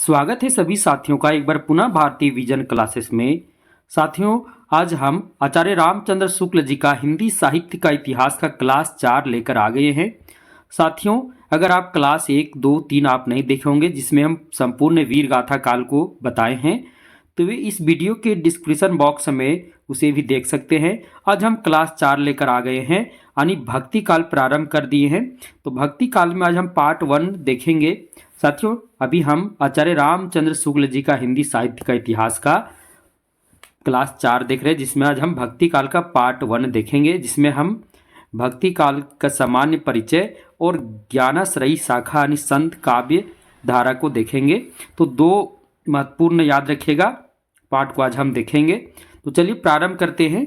स्वागत है सभी साथियों का एक बार पुनः भारतीय विजन क्लासेस में। साथियों, आज हम आचार्य रामचंद्र शुक्ल जी का हिंदी साहित्य का इतिहास का क्लास 4 लेकर आ गए हैं। साथियों, अगर आप क्लास 1, 2, 3 आप नहीं देखे होंगे जिसमें हम संपूर्ण वीर गाथा काल को बताए हैं, तो वे इस वीडियो के डिस्क्रिप्शन बॉक्स में उसे भी देख सकते हैं। आज हम क्लास 4 लेकर आ गए हैं, यानी भक्ति काल प्रारंभ कर दिए हैं। तो भक्ति काल में आज हम पार्ट 1 देखेंगे। साथियों, अभी हम आचार्य रामचंद्र शुक्ल जी का हिंदी साहित्य का इतिहास का क्लास 4 देख रहे हैं, जिसमें आज हम भक्ति काल का पार्ट 1 देखेंगे, जिसमें हम भक्ति काल का सामान्य परिचय और ज्ञानाश्रयी शाखा यानी संत काव्य धारा को देखेंगे। तो दो महत्वपूर्ण याद रखिएगा पाठ को आज हम देखेंगे। तो चलिए प्रारंभ करते हैं।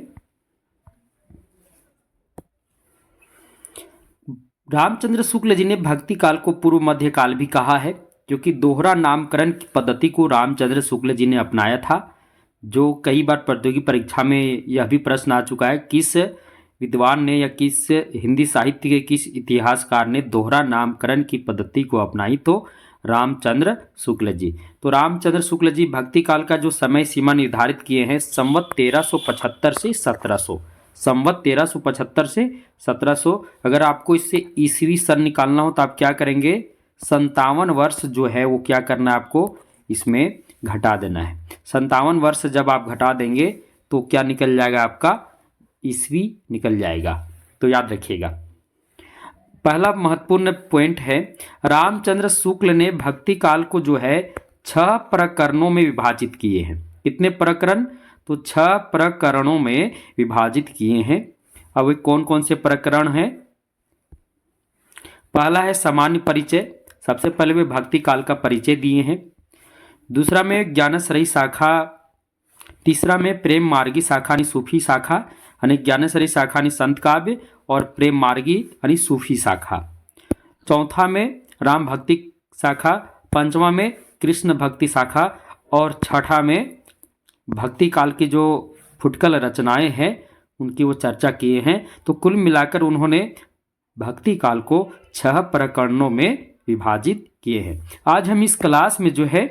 रामचंद्र शुक्ल जी ने भक्ति काल को पूर्व मध्य काल भी कहा है, क्योंकि दोहरा नामकरण की पद्धति को रामचंद्र शुक्ल जी ने अपनाया था, जो कई बार प्रतियोगी परीक्षा में यह भी प्रश्न आ चुका है, किस विद्वान ने या किस हिंदी साहित्य के किस इतिहासकार ने दोहरा नामकरण की पद्धति को अपनाई, तो रामचंद्र शुक्ल जी। तो रामचंद्र शुक्ल जी भक्ति काल का जो समय सीमा निर्धारित किए हैं संवत 1375 से 1700, संवत 1375 से 1700। अगर आपको इससे ईसवी सन निकालना हो तो आप क्या करेंगे, 57 वर्ष जो है वो क्या करना है, आपको इसमें घटा देना है। 57 वर्ष जब आप घटा देंगे तो क्या निकल जाएगा, आपका ईसवी निकल जाएगा। तो याद रखिएगा। पहला महत्वपूर्ण पॉइंट है, रामचंद्र शुक्ल ने भक्ति काल को जो है 6 प्रकरणों में विभाजित किए हैं। कितने प्रकरण, तो 6 प्रकरणों में विभाजित किए हैं। अब वे कौन कौन से प्रकरण हैं? पहला है सामान्य परिचय, सबसे पहले वे भक्ति काल का परिचय दिए हैं। दूसरा में ज्ञानाश्रयी शाखा, तीसरा में प्रेम मार्गी शाखा यानी सूफी शाखा, यानी ज्ञानाश्रयी शाखा यानी संत काव्य, और प्रेम मार्गी यानी सूफी शाखा। चौथा में राम भक्ति शाखा, पंचवा में कृष्ण भक्ति शाखा, और छठा में भक्ति काल की जो फुटकल रचनाएं हैं उनकी वो चर्चा किए हैं। तो कुल मिलाकर उन्होंने भक्ति काल को 6 प्रकरणों में विभाजित किए हैं। आज हम इस क्लास में जो है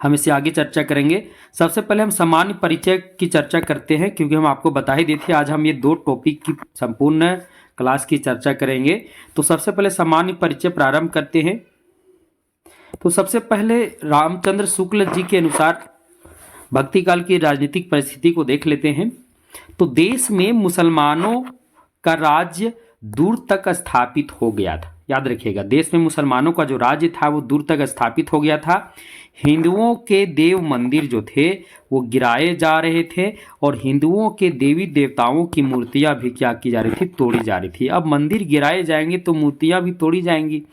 हम इसे आगे चर्चा करेंगे। सबसे पहले हम सामान्य परिचय की चर्चा करते हैं, क्योंकि हम आपको बता ही देते आज हम ये 2 टॉपिक की संपूर्ण क्लास की चर्चा करेंगे। तो सबसे पहले सामान्य परिचय प्रारंभ करते हैं। तो सबसे पहले रामचंद्र शुक्ल जी के अनुसार भक्ति काल की राजनीतिक परिस्थिति को देख लेते हैं। तो देश में मुसलमानों का राज्य दूर तक स्थापित हो गया था। याद रखिएगा, देश में मुसलमानों का जो राज्य था वो दूर तक स्थापित हो गया था। हिंदुओं के देव मंदिर जो थे वो गिराए जा रहे थे, और हिंदुओं के देवी देवताओं की मूर्तियां भी क्या की जा रही थी, तोड़ी जा रही थी। अब मंदिर गिराए जाएंगे तो मूर्तियां भी तोड़ी जाएंगी।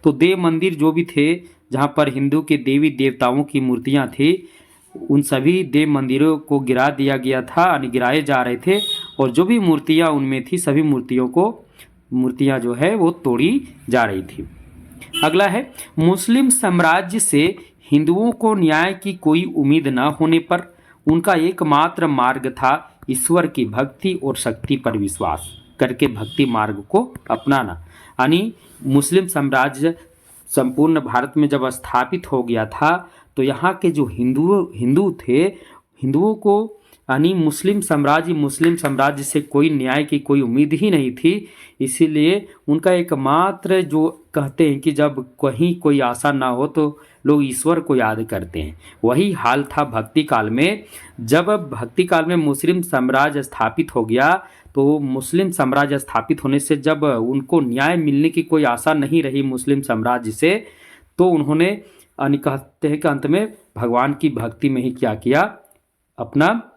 तो देव मंदिर जो भी थे जहाँ पर हिंदू के देवी देवताओं की मूर्तियाँ थी, उन सभी देव मंदिरों को गिरा दिया गया था, यानी गिराए जा रहे थे, और जो भी मूर्तियाँ उनमें थी सभी मूर्तियाँ जो है वो तोड़ी जा रही थी। अगला है, मुस्लिम साम्राज्य से हिंदुओं को न्याय की कोई उम्मीद न होने पर उनका एकमात्र मार्ग था ईश्वर की भक्ति और शक्ति पर विश्वास करके भक्ति मार्ग को अपनाना। यानी मुस्लिम साम्राज्य संपूर्ण भारत में जब स्थापित हो गया था तो यहाँ के जो हिंदू थे, हिंदुओं को यानी मुस्लिम साम्राज्य से कोई न्याय की कोई उम्मीद ही नहीं थी। इसीलिए उनका एकमात्र जो कहते हैं कि जब कहीं कोई आशा ना हो तो लोग ईश्वर को याद करते हैं, वही हाल था भक्ति काल में। जब भक्ति काल में मुस्लिम साम्राज्य स्थापित हो गया तो मुस्लिम साम्राज्य स्थापित होने से जब उनको न्याय मिलने की कोई आशा नहीं रही मुस्लिम साम्राज्य से, तो उन्होंने कहते हैं कि अंत में भगवान की भक्ति में ही क्या किया, अपना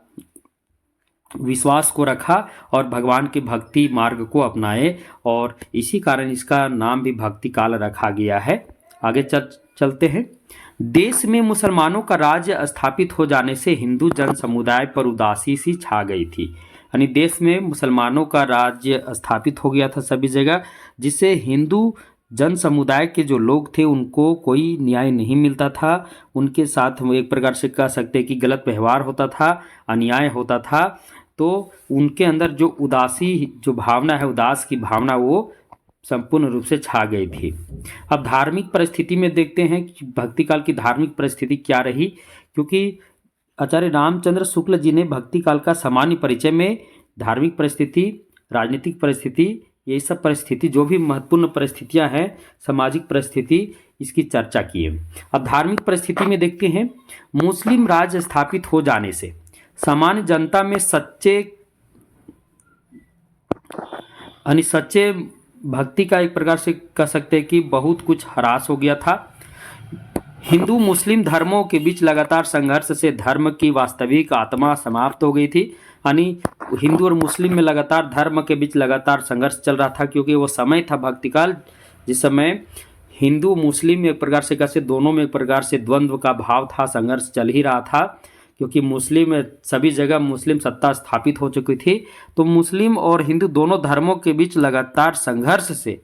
विश्वास को रखा और भगवान के भक्ति मार्ग को अपनाए, और इसी कारण इसका नाम भी भक्ति काल रखा गया है। आगे चलते हैं। देश में मुसलमानों का राज्य स्थापित हो जाने से हिंदू जन समुदाय पर उदासी सी छा गई थी। यानी देश में मुसलमानों का राज्य स्थापित हो गया था सभी जगह, जिससे हिंदू जन समुदाय के जो लोग थे उनको कोई न्याय नहीं मिलता था। उनके साथ एक प्रकार से कह सकते हैं कि गलत व्यवहार होता था, अन्याय होता था। तो उनके अंदर जो उदासी जो भावना है, उदास की भावना वो संपूर्ण रूप से छा गई थी। अब धार्मिक परिस्थिति में देखते हैं कि भक्ति काल की धार्मिक परिस्थिति क्या रही, क्योंकि आचार्य रामचंद्र शुक्ल जी ने भक्ति काल का सामान्य परिचय में धार्मिक परिस्थिति, राजनीतिक परिस्थिति, ये सब परिस्थिति जो भी महत्वपूर्ण परिस्थितियां हैं, सामाजिक परिस्थिति, इसकी चर्चा की है। अब धार्मिक परिस्थिति में देखते हैं, मुस्लिम राज्य स्थापित हो जाने से सामान्य जनता में सच्चे भक्ति का एक प्रकार से कह सकते हैं कि बहुत कुछ ह्रास हो गया था। हिंदू मुस्लिम धर्मों के बीच लगातार संघर्ष से धर्म की वास्तविक आत्मा समाप्त हो गई थी। यानी हिंदू और मुस्लिम में लगातार धर्म के बीच लगातार संघर्ष चल रहा था, क्योंकि वो समय था भक्ति काल जिस समय हिंदू मुस्लिम में एक प्रकार से कैसे दोनों में एक प्रकार से द्वंद्व का भाव था, संघर्ष चल ही रहा था, क्योंकि मुस्लिम सभी जगह मुस्लिम सत्ता स्थापित हो चुकी थी। तो मुस्लिम और हिंदू दोनों धर्मों के बीच लगातार संघर्ष से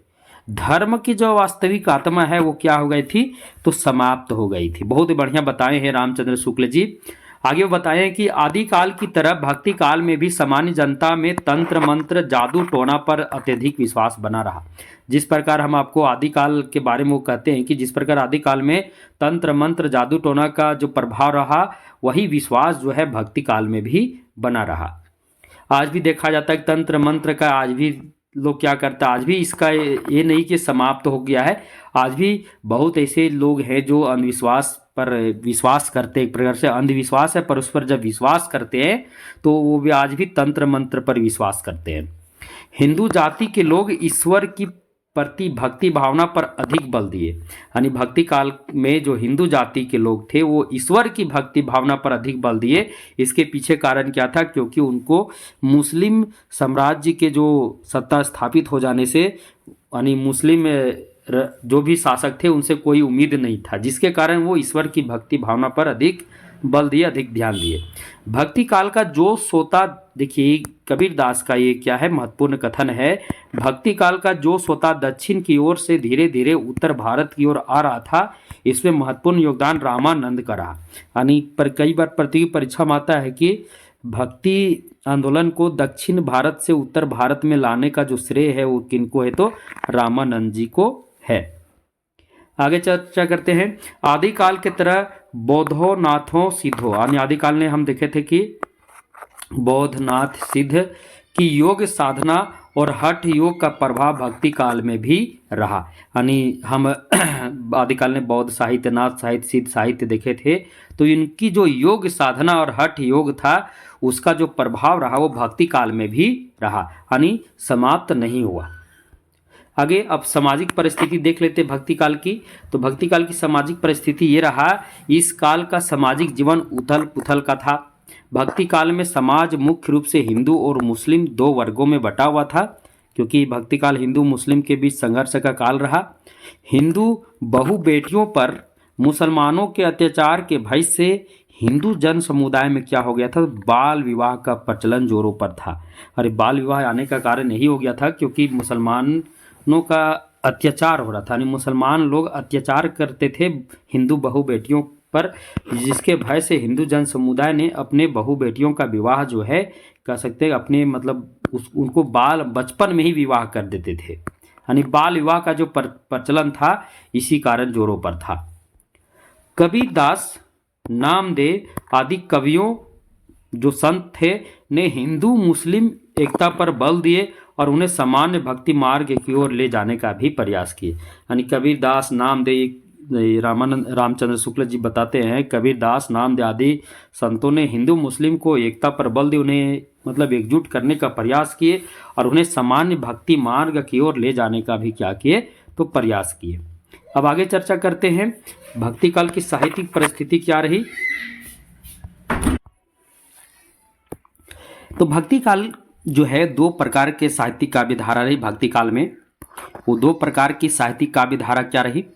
धर्म की जो वास्तविक आत्मा है वो क्या हो गई थी, तो समाप्त हो गई थी। बहुत ही बढ़िया बताए हैं रामचंद्र शुक्ल जी। आगे वो बताएं कि आदिकाल की तरह भक्ति काल में भी सामान्य जनता में तंत्र मंत्र जादू टोना पर अत्यधिक विश्वास बना रहा। जिस प्रकार हम आपको आदिकाल के बारे में वो कहते हैं कि जिस प्रकार आदिकाल में तंत्र मंत्र जादू टोना का जो प्रभाव रहा, वही विश्वास जो है भक्ति काल में भी बना रहा। आज भी देखा जाता है कि तंत्र मंत्र का आज भी लोग क्या करते हैं, आज भी इसका ये नहीं कि समाप्त हो गया है, आज भी बहुत ऐसे लोग हैं जो अंधविश्वास पर विश्वास करते हैं। एक प्रकार से अंधविश्वास है, पर उस पर जब विश्वास करते हैं तो वो भी आज भी तंत्र मंत्र पर विश्वास करते हैं। हिंदू जाति के लोग ईश्वर की प्रति भक्ति भावना पर अधिक बल दिए। यानी भक्ति काल में जो हिंदू जाति के लोग थे वो ईश्वर की भक्ति भावना पर अधिक बल दिए। इसके पीछे कारण क्या था, क्योंकि उनको मुस्लिम साम्राज्य के जो सत्ता स्थापित हो जाने से, यानी मुस्लिम जो भी शासक थे उनसे कोई उम्मीद नहीं था, जिसके कारण वो ईश्वर की भक्ति भावना पर अधिक बल दिए, अधिक ध्यान दिए। भक्ति काल का जो सोता, देखिए कबीर दास का ये क्या है महत्वपूर्ण कथन है, भक्ति काल का जो सोता दक्षिण की ओर से धीरे धीरे उत्तर भारत की ओर आ रहा था, इसमें महत्वपूर्ण योगदान रामानंद का रहा। यानी पर कई बार प्रतियोगी परीक्षा में आता है कि भक्ति आंदोलन को दक्षिण भारत से उत्तर भारत में लाने का जो श्रेय है वो किनको है, तो रामानंद जी को है। आगे चर्चा करते हैं। आदिकाल के तरह बौद्धो नाथों सिद्धो, यानी आदिकाल में हम देखे थे कि बौद्ध नाथ सिद्ध की योग साधना और हठ योग का प्रभाव भक्ति काल में भी रहा। यानी हम आदिकाल में बौद्ध साहित्य, नाथ साहित्य, सिद्ध साहित्य देखे थे, तो इनकी जो योग साधना और हठ योग था उसका जो प्रभाव रहा वो भक्ति काल में भी रहा, यानी समाप्त नहीं हुआ। आगे अब सामाजिक परिस्थिति देख लेते भक्ति काल की। तो भक्ति काल की सामाजिक परिस्थिति ये रहा, इस काल का सामाजिक जीवन उथल पुथल का था। भक्ति काल में समाज मुख्य रूप से हिंदू और मुस्लिम दो वर्गों में बटा हुआ था, क्योंकि भक्ति काल हिंदू मुस्लिम के बीच संघर्ष का काल रहा। हिंदू बहु बेटियों पर मुसलमानों के अत्याचार के भय से हिंदू जन समुदाय में क्या हो गया था, बाल विवाह का प्रचलन जोरों पर था। अरे बाल विवाह आने का कारण यही हो गया था क्योंकि मुसलमानों का अत्याचार हो रहा था। यानी मुसलमान लोग अत्याचार करते थे हिंदू बहु बेटियों पर, जिसके भय से हिंदू जन समुदाय ने अपने बहु बेटियों का विवाह जो है कह सकते हैं अपने मतलब उनको बचपन में ही विवाह कर देते थे। यानी बाल विवाह का जो प्रचलन था इसी कारण जोरों पर था। कबीरदास, नामदेव आदि कवियों जो संत थे ने हिंदू मुस्लिम एकता पर बल दिए और उन्हें सामान्य भक्ति मार्ग की ओर ले जाने का भी प्रयास किए। यानी कबीरदास, नामदेव, रामचंद्र शुक्ल जी बताते हैं कबीरदास, नामदेव आदि संतों ने हिंदू मुस्लिम को एकता पर बल दिए, उन्हें मतलब एकजुट करने का प्रयास किए और उन्हें सामान्य भक्ति मार्ग की ओर ले जाने का भी क्या किए, तो प्रयास किए। अब आगे चर्चा करते हैं भक्ति काल की साहित्यिक परिस्थिति क्या रही। तो भक्ति काल जो है दो प्रकार के साहित्यिक काव्य धारा रही भक्ति काल में। वो दो प्रकार की साहित्यिक काव्य धारा क्या रही,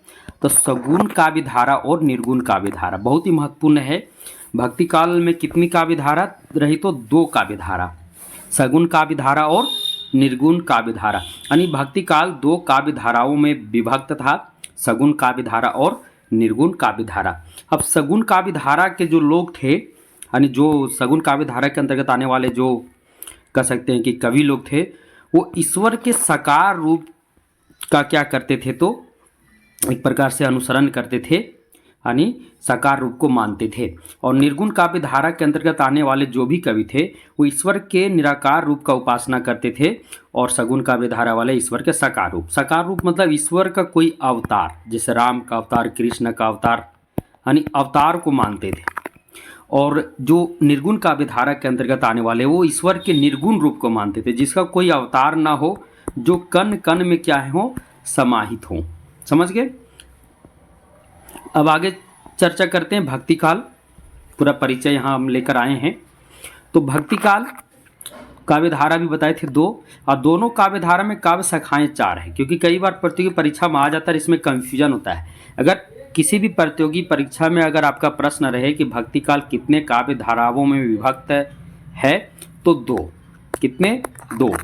तो सगुण काव्य धारा और निर्गुण काव्य धारा बहुत ही महत्वपूर्ण है। भक्ति काल में कितनी काव्य धारा रही, तो दो काव्य धारा, सगुण काव्य धारा और निर्गुण काव्य धारा। यानी भक्ति काल दो काव्य धाराओं में विभक्त था, सगुण काव्य धारा और निर्गुण काव्य धारा। अब सगुण काव्य धारा के जो लोग थे, यानी जो सगुण काव्य धारा के अंतर्गत आने वाले जो कह सकते हैं कि कवि लोग थे, वो ईश्वर के साकार रूप का क्या करते थे, तो एक प्रकार से अनुसरण करते थे, यानी साकार रूप को मानते थे। और निर्गुण काव्य धारा के अंतर्गत आने वाले जो भी कवि थे वो ईश्वर के निराकार रूप का उपासना करते थे, और सगुण काव्य धारा वाले ईश्वर के साकार रूप। साकार रूप मतलब ईश्वर का कोई अवतार, जैसे राम का अवतार, कृष्ण का अवतार, यानी अवतार को मानते थे। और जो निर्गुण काव्य धारा के अंतर्गत आने वाले वो ईश्वर के निर्गुण रूप को मानते थे, जिसका कोई अवतार ना हो, जो कण कण में क्या हो, समाहित हो। समझ गए। अब आगे चर्चा करते हैं भक्ति काल। पूरा परिचय यहाँ हम लेकर आए हैं। तो भक्ति काल काव्य धारा भी बताए थे 2, और दोनों काव्य धारा में काव्य शाखाएं 4 हैं, क्योंकि कई बार प्रतियोगी परीक्षा में आ जाता है, इसमें कंफ्यूजन होता है। अगर किसी भी प्रतियोगी परीक्षा में अगर आपका प्रश्न रहे कि भक्ति काल कितने काव्य धाराओं में विभक्त है, तो 2। कितने? 2।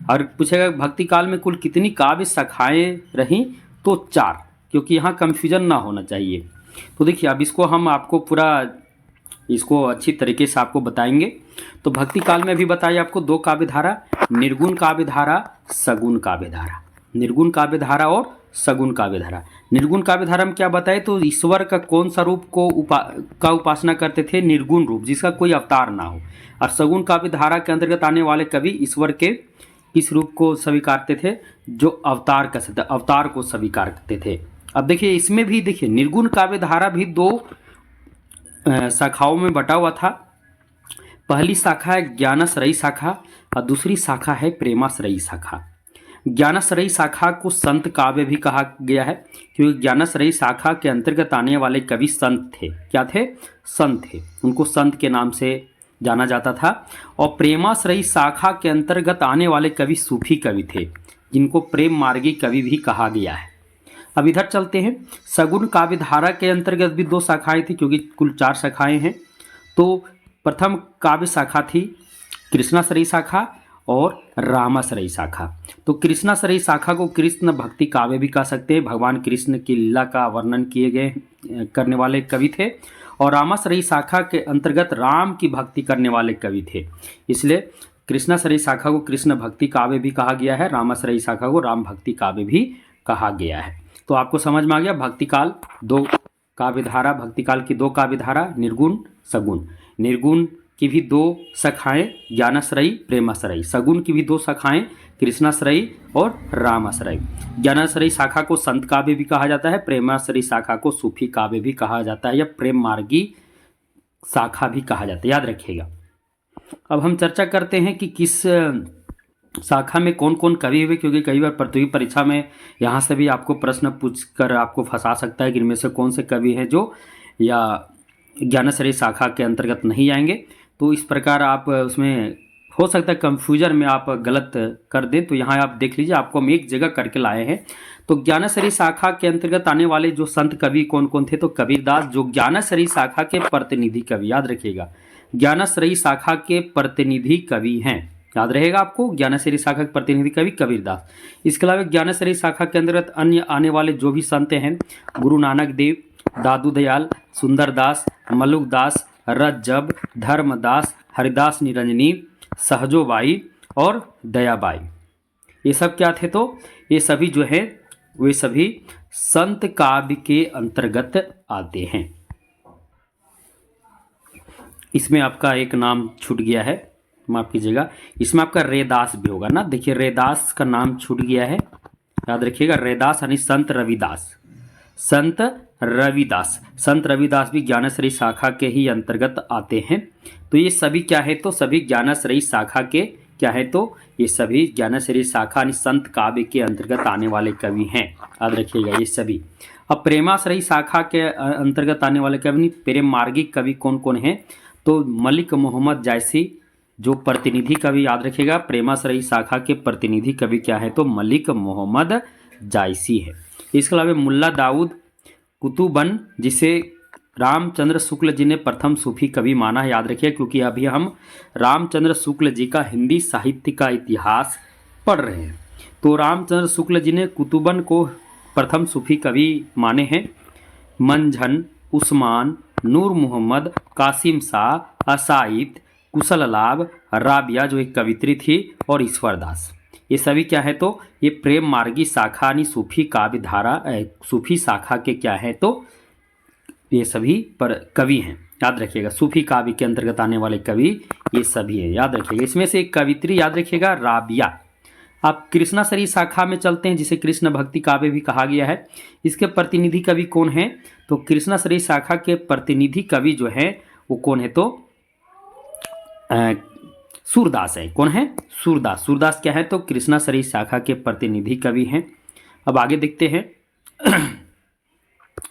और पूछेगा भक्ति काल में कुल कितनी काव्य शाखाएं रहीं, तो 4, क्योंकि यहाँ कंफ्यूजन ना होना चाहिए। तो देखिए अब इसको हम आपको पूरा इसको अच्छी तरीके से आपको बताएंगे। तो भक्ति काल में भी बताइए आपको 2 काव्य धारा, निर्गुण काव्य धारा, सगुण काव्य धारा। निर्गुण काव्य धारा और सगुण काव्य धारा। निर्गुण काव्य धारा में क्या बताए, तो ईश्वर का कौन सा रूप को उपासना करते थे, निर्गुण रूप, जिसका कोई अवतार ना हो। और सगुण काव्य धारा के अंतर्गत आने वाले कवि ईश्वर के इस रूप को स्वीकारते थे, जो अवतार का सत्य, अवतार को स्वीकार करते थे। अब देखिए इसमें भी देखिए निर्गुण काव्य धारा भी 2 शाखाओं में बटा हुआ था। पहली शाखा है ज्ञानाश्रयी शाखा और दूसरी शाखा है प्रेमाश्रयी शाखा। ज्ञानाश्रयी शाखा को संत काव्य भी कहा गया है, क्योंकि ज्ञानाश्रयी शाखा के अंतर्गत आने वाले कवि संत थे। क्या थे? संत थे। उनको संत के नाम से जाना जाता था। और प्रेमाश्रयी शाखा के अंतर्गत आने वाले कवि सूफी कवि थे, जिनको प्रेम मार्गी कवि भी कहा गया है। अब इधर चलते हैं। सगुण काव्य धारा के अंतर्गत भी 2 शाखाएं थी, क्योंकि कुल 4 शाखाएं हैं। तो प्रथम काव्य शाखा थी कृष्णाश्रयी शाखा और रामाश्रयी शाखा। तो कृष्णाश्रयी शाखा को कृष्ण भक्ति काव्य भी कह सकते हैं, भगवान कृष्ण की लीला का वर्णन किए गए करने वाले कवि थे। और रामाश्रयी शाखा के अंतर्गत राम की भक्ति करने वाले कवि थे, इसलिए कृष्णाश्रयी शाखा को कृष्ण भक्ति काव्य भी कहा गया है, रामाश्रयी शाखा को राम भक्ति काव्य भी कहा गया है। तो आपको समझ में आ गया भक्ति काल 2 काव्य धारा, भक्ति काल की 2 काव्य धारा, निर्गुण सगुण। निर्गुण की भी 2 शाखाएं ज्ञानाश्रयी प्रेमाश्रयी, सगुण की भी 2 शाखाएं कृष्णाश्रयी और रामाश्रयी। ज्ञानाश्रयी शाखा को संत काव्य भी कहा जाता है, प्रेमाश्रयी शाखा को सूफी काव्य भी कहा जाता है, या प्रेम मार्गी शाखा भी कहा जाता है, याद रखिएगा। अब हम चर्चा करते हैं कि किस शाखा में कौन कौन कवि हुए, क्योंकि कई बार प्रतियोगी परीक्षा में यहाँ से भी आपको प्रश्न पूछकर आपको फंसा सकता है कि इनमें से कौन से कवि हैं जो या ज्ञानाश्रयी शाखा के अंतर्गत नहीं आएंगे। तो इस प्रकार आप उसमें हो सकता है कंफ्यूजन में आप गलत कर दें। तो यहाँ आप देख लीजिए, आपको हम एक जगह करके लाए हैं। तो ज्ञानाश्रयी शाखा के अंतर्गत आने वाले जो संत कवि कौन कौन थे, तो कबीरदास जो ज्ञानाश्रयी शाखा के प्रतिनिधि कवि, याद रखिएगा ज्ञानाश्रयी शाखा के प्रतिनिधि कवि हैं, याद रहेगा आपको, ज्ञानाश्रयी शाखा के प्रतिनिधि कवि कबीरदास। इसके अलावा ज्ञानाश्रयी शाखा के अंतर्गत अन्य आने वाले जो भी संत हैं, गुरु नानक देव, दादू दयाल, सुंदरदास, मलुकदास, रज्जब, धर्मदास, हरिदास निरंजनी, सहजोबाई और दयाबाई, ये सब क्या थे, तो ये सभी जो है वे सभी संत काव्य के अंतर्गत आते हैं। इसमें आपका एक नाम छूट गया है, माफ कीजिएगा, इसमें आपका रैदास भी होगा ना। देखिए रैदास का नाम छूट गया है, याद रखिएगा। रैदास यानी संत रविदास, संत रविदास। संत रविदास भी ज्ञानाश्रयी शाखा के ही अंतर्गत आते हैं। तो ये सभी क्या है, तो सभी ज्ञानाश्रयी शाखा के क्या है, तो ये सभी ज्ञानाश्रयी शाखा यानी संत काव्य के अंतर्गत आने वाले कवि हैं, याद रखिएगा ये सभी। अब प्रेमाश्रयी शाखा के अंतर्गत आने वाले कवि, प्रेम मार्गी कवि कौन कौन हैं, तो मलिक मोहम्मद जायसी जो प्रतिनिधि कवि, याद रखिएगा प्रेमाश्रयी शाखा के प्रतिनिधि कवि क्या है, तो मलिक मोहम्मद जायसी है। इसके अलावा मुल्ला दाऊद कुतुबन, जिसे रामचंद्र शुक्ल जी ने प्रथम सूफी कवि माना है, याद रखिए, क्योंकि अभी हम रामचंद्र शुक्ल जी का हिंदी साहित्य का इतिहास पढ़ रहे हैं। तो रामचंद्र शुक्ल जी ने कुतुबन को प्रथम सूफी कवि माने हैं। मंझन, उस्मान, नूर मोहम्मद, कासिम शाह, असाइद, कुशल लाभ, राबिया जो एक कवित्री थी, और ईश्वर दास, ये सभी क्या है तो ये प्रेम मार्गी शाखा यानी सूफी काव्य धारा सूफी शाखा के क्या है तो ये सभी पर कवि हैं, याद रखिएगा। सूफी काव्य के अंतर्गत आने वाले कवि ये सभी हैं, याद रखिएगा। इसमें से एक कवित्री याद रखिएगा राबिया। आप कृष्णासरी शाखा में चलते हैं जिसे कृष्ण भक्ति काव्य भी कहा गया है। इसके प्रतिनिधि कवि कौन हैं तो कृष्णासरी शाखा के प्रतिनिधि कवि जो हैं वो कौन है तो सूरदास है। कौन है? सूरदास। सूरदास क्या है तो कृष्णासरी शाखा के प्रतिनिधि कवि हैं। अब आगे देखते हैं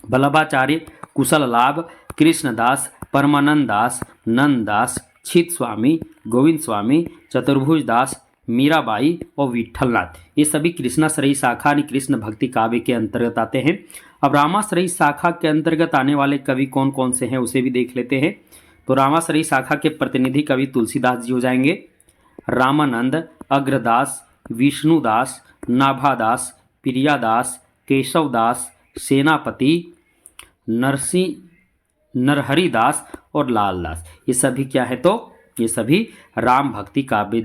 वल्लभाचार्य, कुशल लाभ, कृष्णदास, परमानंद दास, नंद दास, छित स्वामी, गोविंद स्वामी, चतुर्भुज दास, मीराबाई और विठलनाथ, ये सभी कृष्णाश्रयी शाखा यानी कृष्ण भक्ति काव्य के अंतर्गत आते हैं। अब रामाश्रयी शाखा के अंतर्गत आने वाले कवि कौन कौन से हैं उसे भी देख लेते हैं। तो रामाश्रयी शाखा के प्रतिनिधि कवि तुलसीदास जी हो जाएंगे, रामानंद, अग्रदास, विष्णुदास, नाभादास, प्रियादास, केशवदास, सेनापति, नरहरिदास और लालदास, ये सभी क्या है तो ये सभी राम भक्ति काव्य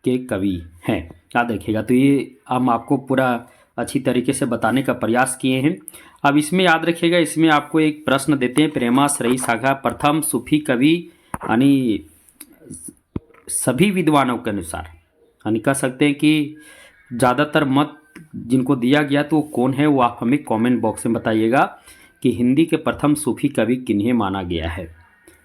के कवि हैं, याद रखिएगा। तो ये हम आपको पूरा अच्छी तरीके से बताने का प्रयास किए हैं। अब इसमें याद रखिएगा, इसमें आपको एक प्रश्न देते हैं, प्रेमाश्रयी शाखा प्रथम सूफी कवि यानी सभी विद्वानों के अनुसार, यानी कह सकते हैं कि ज़्यादातर मत जिनको दिया गया तो वो कौन है, वो आप हमें कमेंट बॉक्स में बताइएगा कि हिंदी के प्रथम सूफी कवि किन्हें माना गया है,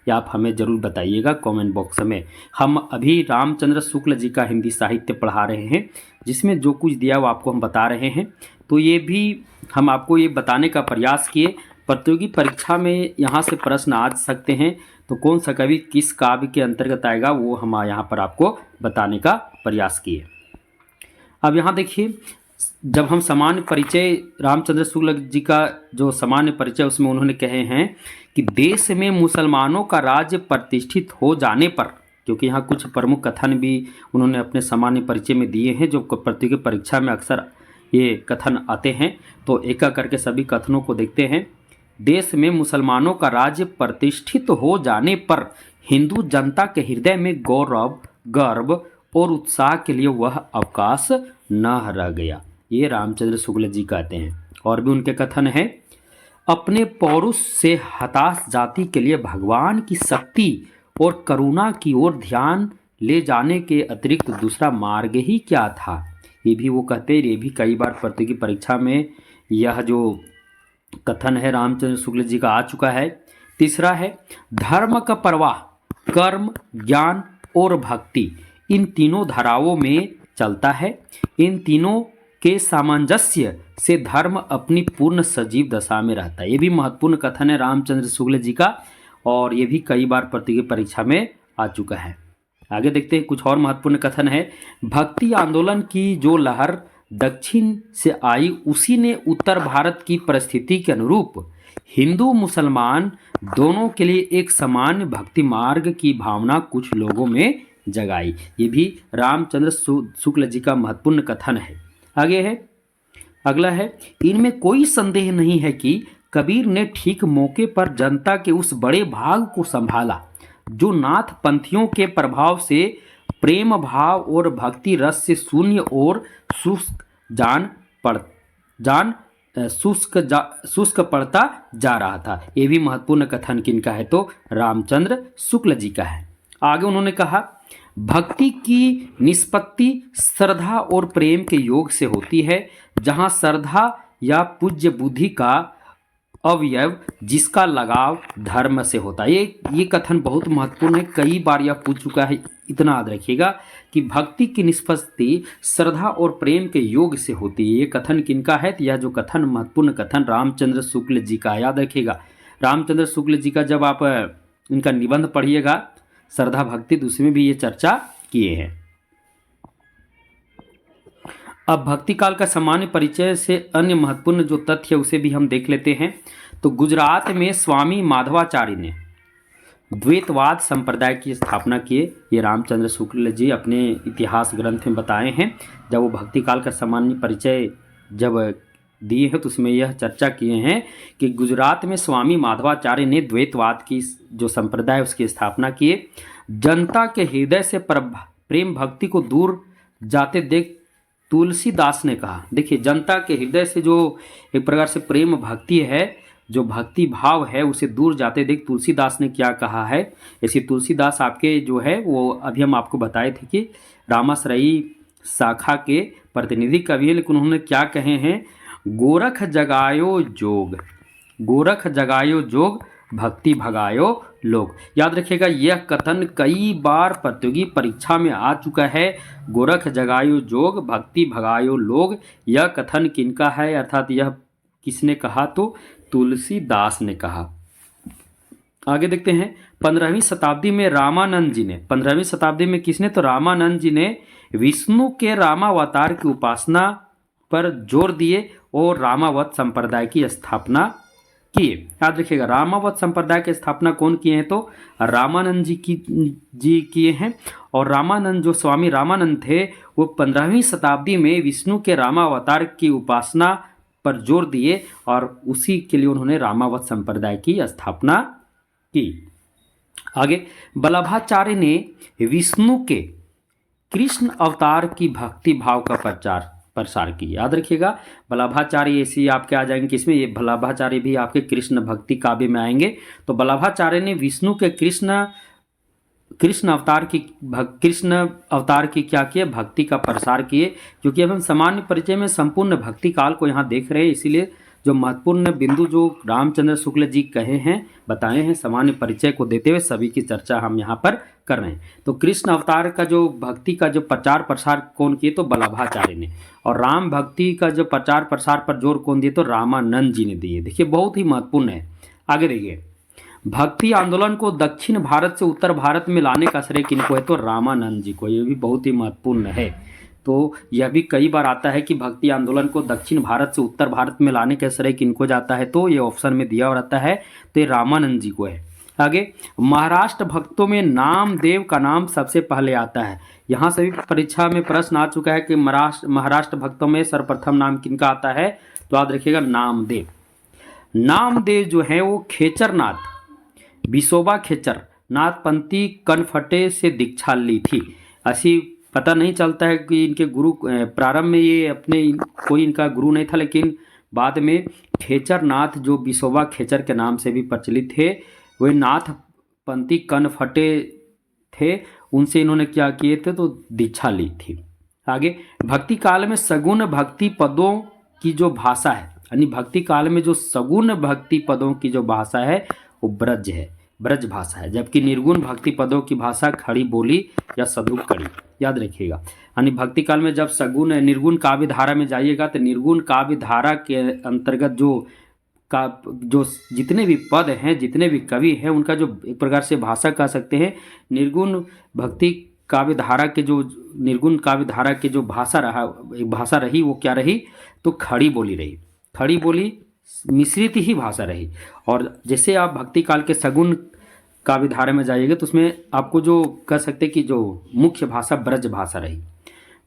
या आप हमें ज़रूर बताइएगा कमेंट बॉक्स में। हम अभी रामचंद्र शुक्ल जी का हिंदी साहित्य पढ़ा रहे हैं, जिसमें जो कुछ दिया वो आपको हम बता रहे हैं। तो ये भी हम आपको ये बताने का प्रयास किए, प्रतियोगी परीक्षा में यहाँ से प्रश्न आ सकते हैं, तो कौन सा कवि किस काव्य के अंतर्गत आएगा वो हम यहाँ पर आपको बताने का प्रयास किए। अब यहाँ देखिए, जब हम सामान्य परिचय रामचंद्र शुक्ल जी का जो सामान्य परिचय उसमें उन्होंने कहे हैं कि देश में मुसलमानों का राज्य प्रतिष्ठित हो जाने पर, क्योंकि यहाँ कुछ प्रमुख कथन भी उन्होंने अपने सामान्य परिचय में दिए हैं जो प्रतियोगी परीक्षा में अक्सर ये कथन आते हैं, तो एक एक करके सभी कथनों को देखते हैं। देश में मुसलमानों का राज्य प्रतिष्ठित हो जाने पर हिंदू जनता के हृदय में गौरव, गर्व और उत्साह के लिए वह अवकाश न रह गया, ये रामचंद्र शुक्ल जी कहते हैं। और भी उनके कथन हैं, अपने पौरुष से हताश जाति के लिए भगवान की शक्ति और करुणा की ओर ध्यान ले जाने के अतिरिक्त दूसरा मार्ग ही क्या था, ये भी वो कहते हैं। ये भी कई बार प्रतियोगी परीक्षा में यह जो कथन है रामचंद्र शुक्ल जी का आ चुका है। तीसरा है, धर्म का प्रवाह कर्म, ज्ञान और भक्ति इन तीनों धाराओं में चलता है। इन तीनों के सामंजस्य से धर्म अपनी पूर्ण सजीव दशा में रहता है, ये भी महत्वपूर्ण कथन है रामचंद्र शुक्ल जी का, और ये भी कई बार प्रतियोगी परीक्षा में आ चुका है। आगे देखते हैं, कुछ और महत्वपूर्ण कथन है, भक्ति आंदोलन की जो लहर दक्षिण से आई उसी ने उत्तर भारत की परिस्थिति के अनुरूप हिंदू मुसलमान दोनों के लिए एक सामान्य भक्ति मार्ग की भावना कुछ लोगों में जगाई, ये भी रामचंद्र शुक्ल जी का महत्वपूर्ण कथन है। आगे है, अगला है, इनमें कोई संदेह नहीं है कि कबीर ने ठीक मौके पर जनता के उस बड़े भाग को संभाला जो नाथ पंथियों के प्रभाव से प्रेम भाव और भक्ति रस से शून्य और शुष्क पड़ता जा रहा था, ये भी महत्वपूर्ण कथन किनका है तो रामचंद्र शुक्ल जी का है। आगे उन्होंने कहा, भक्ति की निष्पत्ति श्रद्धा और प्रेम के योग से होती है, जहाँ श्रद्धा या पूज्य बुद्धि का अवयव जिसका लगाव धर्म से होता है। ये कथन बहुत महत्वपूर्ण है, कई बार यह पूछ चुका है, इतना याद रखिएगा कि भक्ति की निष्पत्ति श्रद्धा और प्रेम के योग से होती है। ये कथन किनका है, तो यह जो कथन महत्वपूर्ण कथन रामचंद्र शुक्ल जी का, याद रखिएगा। रामचंद्र शुक्ल जी का जब आप इनका निबंध पढ़िएगा श्रद्धा भक्ति, तो उसमें भी ये चर्चा किए हैं। अब भक्ति काल का सामान्य परिचय से अन्य महत्वपूर्ण जो तथ्य उसे भी हम देख लेते हैं। तो गुजरात में स्वामी माधवाचार्य ने द्वैतवाद संप्रदाय की स्थापना किए, ये रामचंद्र शुक्ल जी अपने इतिहास ग्रंथ में बताए हैं। जब वो भक्ति काल का सामान्य परिचय जब दिए हैं तो उसमें यह चर्चा किए हैं कि गुजरात में स्वामी माधवाचार्य ने द्वैतवाद की जो संप्रदाय उसकी स्थापना किए। जनता के हृदय से प्रेम भक्ति को दूर जाते देख तुलसीदास ने कहा। देखिए, जनता के हृदय से जो एक प्रकार से प्रेम भक्ति है, जो भक्ति भाव है, उसे दूर जाते देख तुलसीदास ने क्या कहा है। ऐसे तुलसीदास आपके जो है वो अभी हम आपको बताए थे कि रामाश्रयी शाखा के प्रतिनिधि कवि है, लेकिन उन्होंने क्या कहे हैं, गोरख जगायो जोग, गोरख जगायो जोग, भक्ति भगायो लोग। याद रखिएगा, यह कथन कई बार प्रतियोगी परीक्षा में आ चुका है। गोरख जगायो जोग, भक्ति भगायो लोग, यह कथन किनका है, अर्थात यह किसने कहा, तो तुलसीदास ने कहा। आगे देखते हैं, 15वीं शताब्दी में रामानंद जी ने, 15वीं शताब्दी में किसने, तो रामानंद जी ने विष्णु के रामावतार की उपासना पर जोर दिए और रामावत संप्रदाय की स्थापना किए। याद रखिएगा, रामावत संप्रदाय की स्थापना कौन किए हैं, तो रामानंद जी किए हैं। और रामानंद, जो स्वामी रामानंद थे, वो 15वीं शताब्दी में विष्णु के रामावतार की उपासना पर जोर दिए और उसी के लिए उन्होंने रामावत संप्रदाय की स्थापना की। आगे, वल्लभाचार्य ने विष्णु के कृष्ण अवतार की भक्ति भाव का प्रसार की। याद रखिएगा, वल्लभाचार्य ऐसे आपके आ जाएंगे किसमें, ये वल्लभाचार्य भी आपके कृष्ण भक्ति काव्य में आएंगे। तो वल्लभाचार्य ने विष्णु के कृष्ण अवतार की क्या किए, भक्ति का प्रसार किए। क्योंकि अब हम सामान्य परिचय में संपूर्ण भक्ति काल को यहाँ देख रहे हैं, इसीलिए जो महत्वपूर्ण बिंदु जो रामचंद्र शुक्ल जी कहे हैं, बताए हैं, सामान्य परिचय को देते हुए सभी की चर्चा हम यहाँ पर कर रहे हैं। तो कृष्ण अवतार का जो भक्ति का जो प्रचार प्रसार कौन किए, तो वल्लभाचार्य ने। और राम भक्ति का जो प्रचार प्रसार पर जोर कौन दिए, तो रामानंद जी ने दिए। देखिए, बहुत ही महत्वपूर्ण है। आगे देखिए, भक्ति आंदोलन को दक्षिण भारत से उत्तर भारत में लाने का श्रेय किनको है, तो रामानंद जी को। ये भी बहुत ही महत्वपूर्ण है। तो यह भी कई बार आता है कि भक्ति आंदोलन को दक्षिण भारत से उत्तर भारत में लाने का श्रेय किनको जाता है, तो ये ऑप्शन में दिया रहता है, तो ये रामानंद जी को है। आगे, महाराष्ट्र भक्तों में नामदेव का नाम सबसे पहले आता है। यहाँ से भी परीक्षा में प्रश्न आ चुका है कि महाराष्ट्र भक्तों में सर्वप्रथम नाम किनका आता है, तो याद रखिएगा, नामदेव। नामदेव जो है वो खेचरनाथ, विसोबा खेचर नाथपंथी कनफटे से दीक्षा ली थी। ऐसी पता नहीं चलता है कि इनके गुरु, प्रारंभ में ये अपने कोई इनका गुरु नहीं था, लेकिन बाद में खेचरनाथ जो विसोबा खेचर के नाम से भी प्रचलित थे, वे नाथपंथी कनफटे थे, उनसे इन्होंने क्या किए थे, तो दीक्षा ली थी। आगे, भक्ति काल में सगुण भक्ति पदों की जो भाषा है, यानी भक्ति काल में जो सगुण भक्ति पदों की जो भाषा है वो ब्रज है, ब्रज भाषा है। जबकि निर्गुण भक्ति पदों की भाषा खड़ी बोली या सदुप कड़ी। याद रखिएगा, यानी भक्ति काल में जब सगुण निर्गुण काव्य धारा में जाइएगा, तो निर्गुण काव्य धारा के अंतर्गत जो जितने भी पद हैं, जितने भी कवि हैं, उनका जो एक प्रकार से भाषा कह सकते हैं, निर्गुण भक्ति काव्य धारा के जो निर्गुण काव्य धारा के जो भाषा रही वो क्या रही, तो खड़ी बोली रही। खड़ी बोली मिश्रित ही भाषा रही। और जैसे आप भक्ति काल के सगुण काव्य धारा में जाइएगा, तो उसमें आपको जो कह सकते कि जो मुख्य भाषा ब्रज भाषा रही।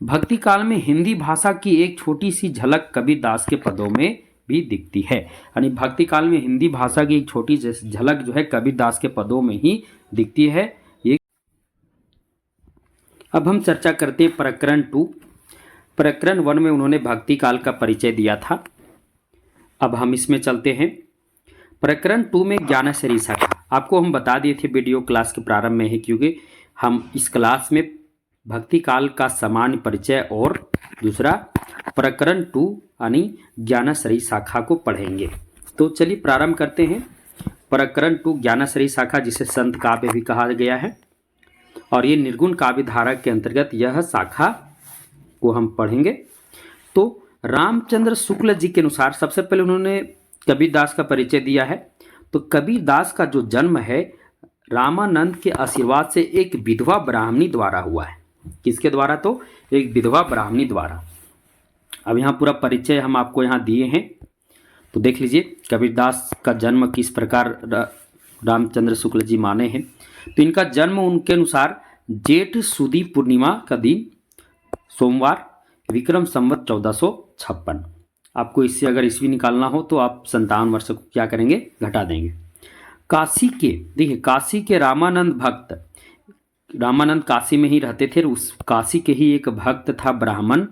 भक्ति काल में हिंदी भाषा की एक छोटी सी झलक कबीरदास के पदों में भी दिखती है। यानी भक्ति काल में हिंदी भाषा की एक छोटी झलक जो है कबीरदास के पदों में ही दिखती है। ये अब हम चर्चा करते हैं प्रकरण 2। प्रकरण 1 में उन्होंने भक्ति काल का परिचय दिया था। अब हम इसमें चलते हैं। प्रकरण 2 में ज्ञानश्री शाखा, आपको हम बता दिए थे वीडियो क्लास के प्रारंभ में है, क्योंकि हम इस क्लास में भक्ति काल का सामान्य परिचय और दूसरा प्रकरण 2 यानी ज्ञानश्री शाखा को पढ़ेंगे। तो चलिए प्रारंभ करते हैं। प्रकरण 2 ज्ञानश्री शाखा, जिसे संत काव्य भी कहा गया है, और ये निर्गुण काव्य धारा के अंतर्गत यह शाखा को हम पढ़ेंगे। तो रामचंद्र शुक्ल जी के अनुसार सबसे पहले उन्होंने कबीरदास का परिचय दिया है। तो कबीरदास का जो जन्म है रामानंद के आशीर्वाद से एक विधवा ब्राह्मणी द्वारा हुआ है। किसके द्वारा? तो एक विधवा ब्राह्मणी द्वारा। अब यहाँ पूरा परिचय हम आपको यहाँ दिए हैं, तो देख लीजिए कबीरदास का जन्म किस प्रकार रामचंद्र शुक्ल जी माने हैं। तो इनका जन्म उनके अनुसार जेठ सुदी पूर्णिमा का दिन सोमवार विक्रम संवत 1456। आपको इससे अगर ईस्वी निकालना हो तो आप 57 वर्ष को क्या करेंगे, घटा देंगे। काशी के, देखिए काशी के रामानंद भक्त, रामानंद काशी में ही रहते थे। उस काशी के ही एक भक्त था ब्राह्मण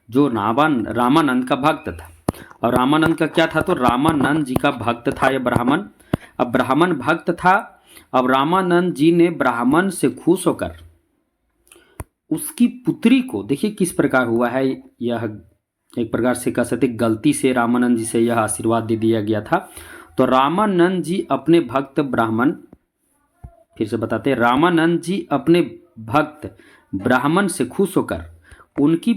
जो रामानंद का भक्त था। और रामानंद का क्या था, तो रामानंद जी का भक्त था ये ब्राह्मण। अब ब्राह्मण भक्त था। अब रामानंद जी ने ब्राह्मण से खुश होकर उसकी पुत्री को, देखिए किस प्रकार हुआ है यह, एक प्रकार से कह सकते गलती से रामानंद जी से यह आशीर्वाद दे दिया गया था। तो रामानंद जी अपने भक्त ब्राह्मण, फिर से बताते हैं, रामानंद जी अपने भक्त ब्राह्मण से खुश होकर उनकी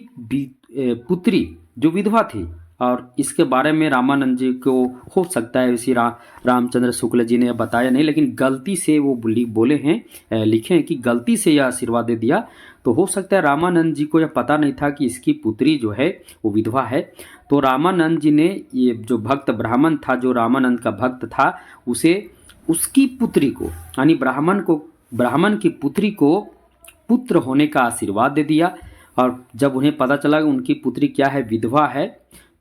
पुत्री जो विधवा थी, और इसके बारे में रामानंद जी को हो सकता है इसी रामचंद्र शुक्ल जी ने बताया नहीं, लेकिन गलती से वो बोले हैं, लिखे हैं कि गलती से यह आशीर्वाद दे दिया। तो हो सकता है रामानंद जी को यह पता नहीं था कि इसकी पुत्री जो है वो विधवा है। तो रामानंद जी ने ये जो भक्त ब्राह्मण था, जो रामानंद का भक्त था, उसे उसकी पुत्री को, यानी ब्राह्मण की पुत्री को पुत्र होने का आशीर्वाद दे दिया। और जब उन्हें पता चला कि उनकी पुत्री क्या है, विधवा है,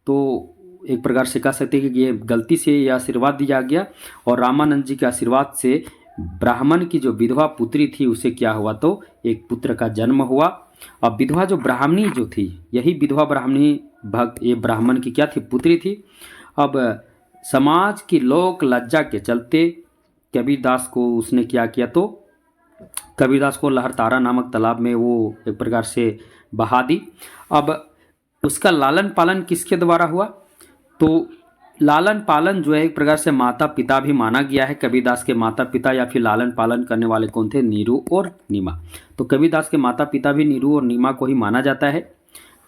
तो एक प्रकार से कह सकते हैं कि ये गलती से यह आशीर्वाद दिया गया। और रामानंद जी के आशीर्वाद से ब्राह्मण की जो विधवा पुत्री थी उसे क्या हुआ, तो एक पुत्र का जन्म हुआ। और विधवा जो ब्राह्मणी जो थी, यही विधवा ब्राह्मणी भक्त ये ब्राह्मण की क्या थी, पुत्री थी। अब समाज की लोक लज्जा के चलते कबीरदास को उसने क्या किया, तो कबीरदास को लहरतारा नामक तालाब में वो एक प्रकार से बहा दी। अब उसका लालन पालन किसके द्वारा हुआ, तो लालन पालन जो है एक प्रकार से माता पिता भी माना गया है। कबीरदास के माता पिता या फिर लालन पालन करने वाले कौन थे, नीरू और नीमा। तो कबीरदास के माता पिता भी नीरू और नीमा को ही माना जाता है।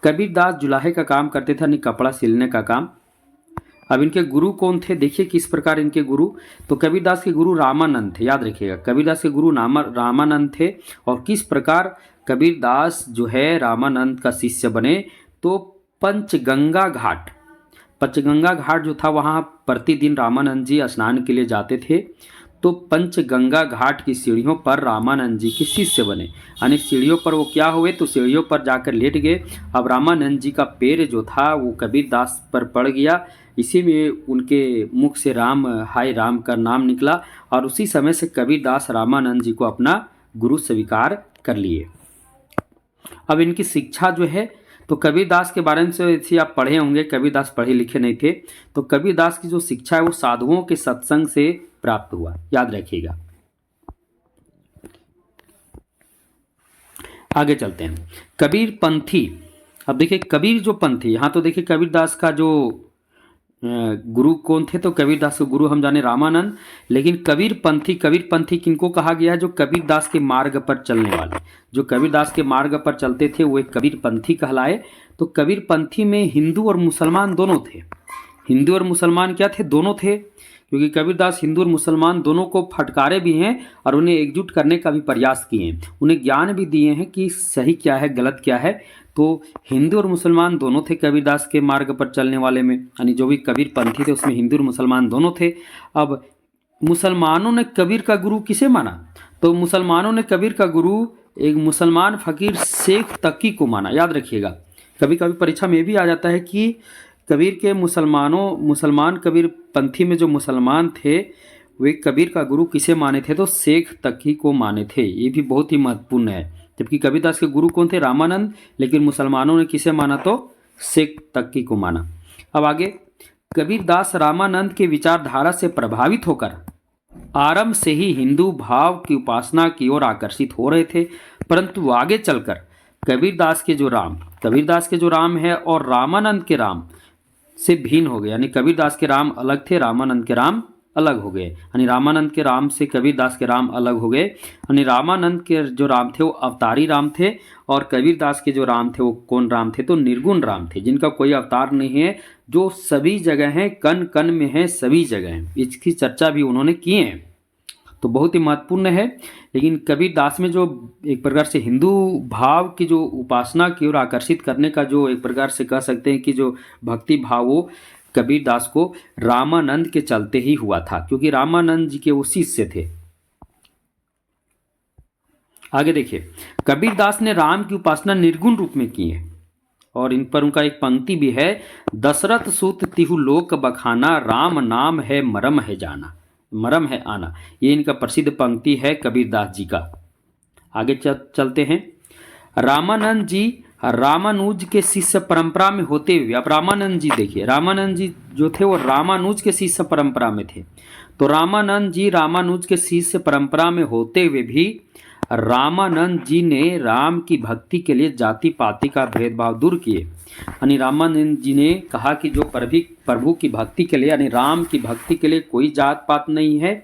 कबीरदास जुलाहे का काम करते थे, यानी कपड़ा सिलने का काम। अब इनके गुरु कौन थे, देखिए किस प्रकार इनके गुरु, तो कबीरदास के गुरु रामानंद थे, याद रखिएगा कबीरदास के गुरु रामानंद थे। और किस प्रकार कबीरदास जो है रामानंद का शिष्य बने, तो पंचगंगा घाट जो था, वहाँ प्रतिदिन रामानंद जी स्नान के लिए जाते थे। तो पंचगंगा घाट की सीढ़ियों पर रामानंद जी के शिष्य बने, यानी सीढ़ियों पर वो क्या हुए, तो सीढ़ियों पर जाकर लेट गए। अब रामानंद जी का पैर जो था वो कबीरदास पर पड़ गया, इसी में उनके मुख से राम, हाय राम का नाम निकला। और उसी समय से कबीरदास रामानंद जी को अपना गुरु स्वीकार कर लिए। अब इनकी शिक्षा जो है, तो कबीरदास के बारे में से आप पढ़े होंगे, कबीरदास पढ़े लिखे नहीं थे। तो कबीरदास की जो शिक्षा है वो साधुओं के सत्संग से प्राप्त हुआ, याद रखिएगा। आगे चलते हैं, कबीर पंथी। अब देखिए कबीर जो पंथी, यहाँ तो देखिए कबीरदास का जो गुरु कौन थे, तो कबीरदास के गुरु हम जाने रामानंद। लेकिन कबीर पंथी किनको कहा गया है, जो कबीरदास के मार्ग पर चलने वाले, जो कबीरदास के मार्ग पर चलते थे वो एक कबीर पंथी कहलाए। तो कबीर पंथी में हिंदू और मुसलमान दोनों थे। हिंदू और मुसलमान क्या थे, दोनों थे, क्योंकि कबीरदास हिंदू और मुसलमान दोनों को फटकारे भी हैं और उन्हें एकजुट करने का भी प्रयास किए हैं, उन्हें ज्ञान भी दिए हैं कि सही क्या है गलत क्या है। तो हिंदू और मुसलमान दोनों थे कबीरदास के मार्ग पर चलने वाले में, यानी जो भी कबीर पंथी थे उसमें हिंदू और मुसलमान दोनों थे। अब मुसलमानों ने कबीर का गुरु किसे माना, तो मुसलमानों ने कबीर का गुरु एक मुसलमान फ़कीर शेख तकी को माना, याद रखिएगा। कभी कभी परीक्षा में भी आ जाता है कि कबीर के मुसलमान कबीर पंथी में जो मुसलमान थे वे कबीर का गुरु किसे माने थे, तो शेख तकी को माने थे। ये भी बहुत ही महत्वपूर्ण है। जबकि कबीरदास के गुरु कौन थे, रामानंद, लेकिन मुसलमानों ने किसे माना, तो शेख तकी को माना। अब आगे, कबीरदास रामानंद के विचारधारा से प्रभावित होकर आरंभ से ही हिंदू भाव की उपासना की ओर आकर्षित हो रहे थे, परंतु आगे चलकर कबीरदास के जो राम है और रामानंद के राम से भिन्न हो गए, यानी कबीरदास के राम अलग थे, रामानंद के राम अलग हो गए, यानी रामानंद के राम से कबीरदास के राम अलग हो गए। यानी रामानंद के जो राम थे वो अवतारी राम थे, और कबीरदास के जो राम थे वो कौन राम थे, तो निर्गुण राम थे, जिनका कोई अवतार नहीं है, जो सभी जगह हैं, कण कण में है, सभी जगह हैं। इसकी चर्चा भी उन्होंने की है, तो बहुत ही महत्वपूर्ण है। लेकिन कबीरदास में जो एक प्रकार से हिंदू भाव की जो उपासना की ओर आकर्षित करने का जो एक प्रकार से कह सकते हैं कि जो भक्ति भाव, वो कबीरदास को रामानंद के चलते ही हुआ था, क्योंकि रामानंद जी के वो शिष्य थे। आगे देखिए, कबीरदास ने राम की उपासना निर्गुण रूप में की है, और इन पर उनका एक पंक्ति भी है, दशरथ सुत तिहु लोक बखाना, राम नाम है मरम है जाना, मरम है आना। ये इनका प्रसिद्ध पंक्ति है कबीरदास जी का। आगे चलते हैं, रामानंद जी रामानुज के शिष्य परंपरा में होते हुए, अब रामानंद जी देखिए, रामानंद जी जो थे वो रामानुज के शिष्य परंपरा में थे। तो रामानंद जी रामानुज के शिष्य परंपरा में होते हुए भी रामानंद जी ने राम की भक्ति के लिए जाति पाति का भेदभाव दूर किए। यानी रामानंद जी ने कहा कि जो प्रभु की भक्ति के लिए, यानी राम की भक्ति के लिए कोई जात पात नहीं है,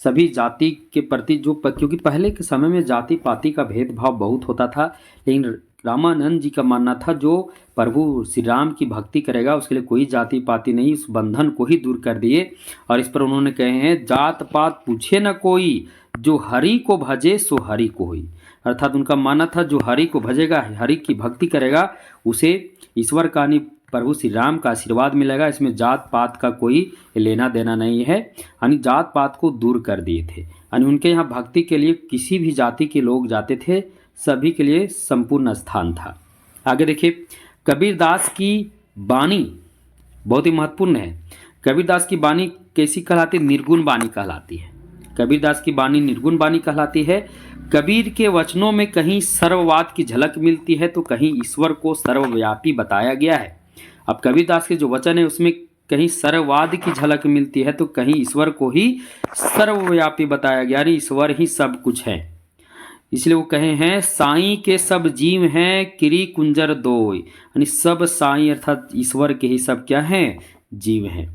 सभी जाति के प्रति जो क्योंकि पहले के समय में जाति पाति का भेदभाव बहुत होता था, लेकिन रामानंद जी का मानना था जो प्रभु श्री राम की भक्ति करेगा उसके लिए कोई जाति पाति नहीं, उस बंधन को ही दूर कर दिए। और इस पर उन्होंने कहे हैं, जात पात पूछे न कोई, जो हरि को भजे सो हरि को होई। अर्थात उनका मानना था जो हरि को भजेगा, हरि की भक्ति करेगा, उसे ईश्वर का यानी प्रभु श्री राम का आशीर्वाद मिलेगा। इसमें जात पात का कोई लेना देना नहीं है, यानी जात पात को दूर कर दिए थे। यानी उनके यहाँ भक्ति के लिए किसी भी जाति के लोग जाते थे, सभी के लिए संपूर्ण स्थान था। आगे देखिए, कबीरदास की वाणी बहुत ही महत्वपूर्ण है। कबीरदास की वाणी कैसी कहलाती है? निर्गुण वाणी कहलाती है। कबीरदास की वाणी निर्गुण वाणी कहलाती है। कबीर के वचनों में कहीं सर्ववाद की झलक मिलती है तो कहीं ईश्वर को सर्वव्यापी बताया गया है। अब कबीरदास के जो वचन है उसमें कहीं सर्ववाद की झलक मिलती है तो कहीं ईश्वर को ही सर्वव्यापी बताया गया, यानी ईश्वर ही सब कुछ है। इसलिए वो कहे हैं, साईं के सब जीव हैं किरी कुंजर दोय, यानी सब साईं अर्थात ईश्वर के ही सब क्या हैं? जीव हैं।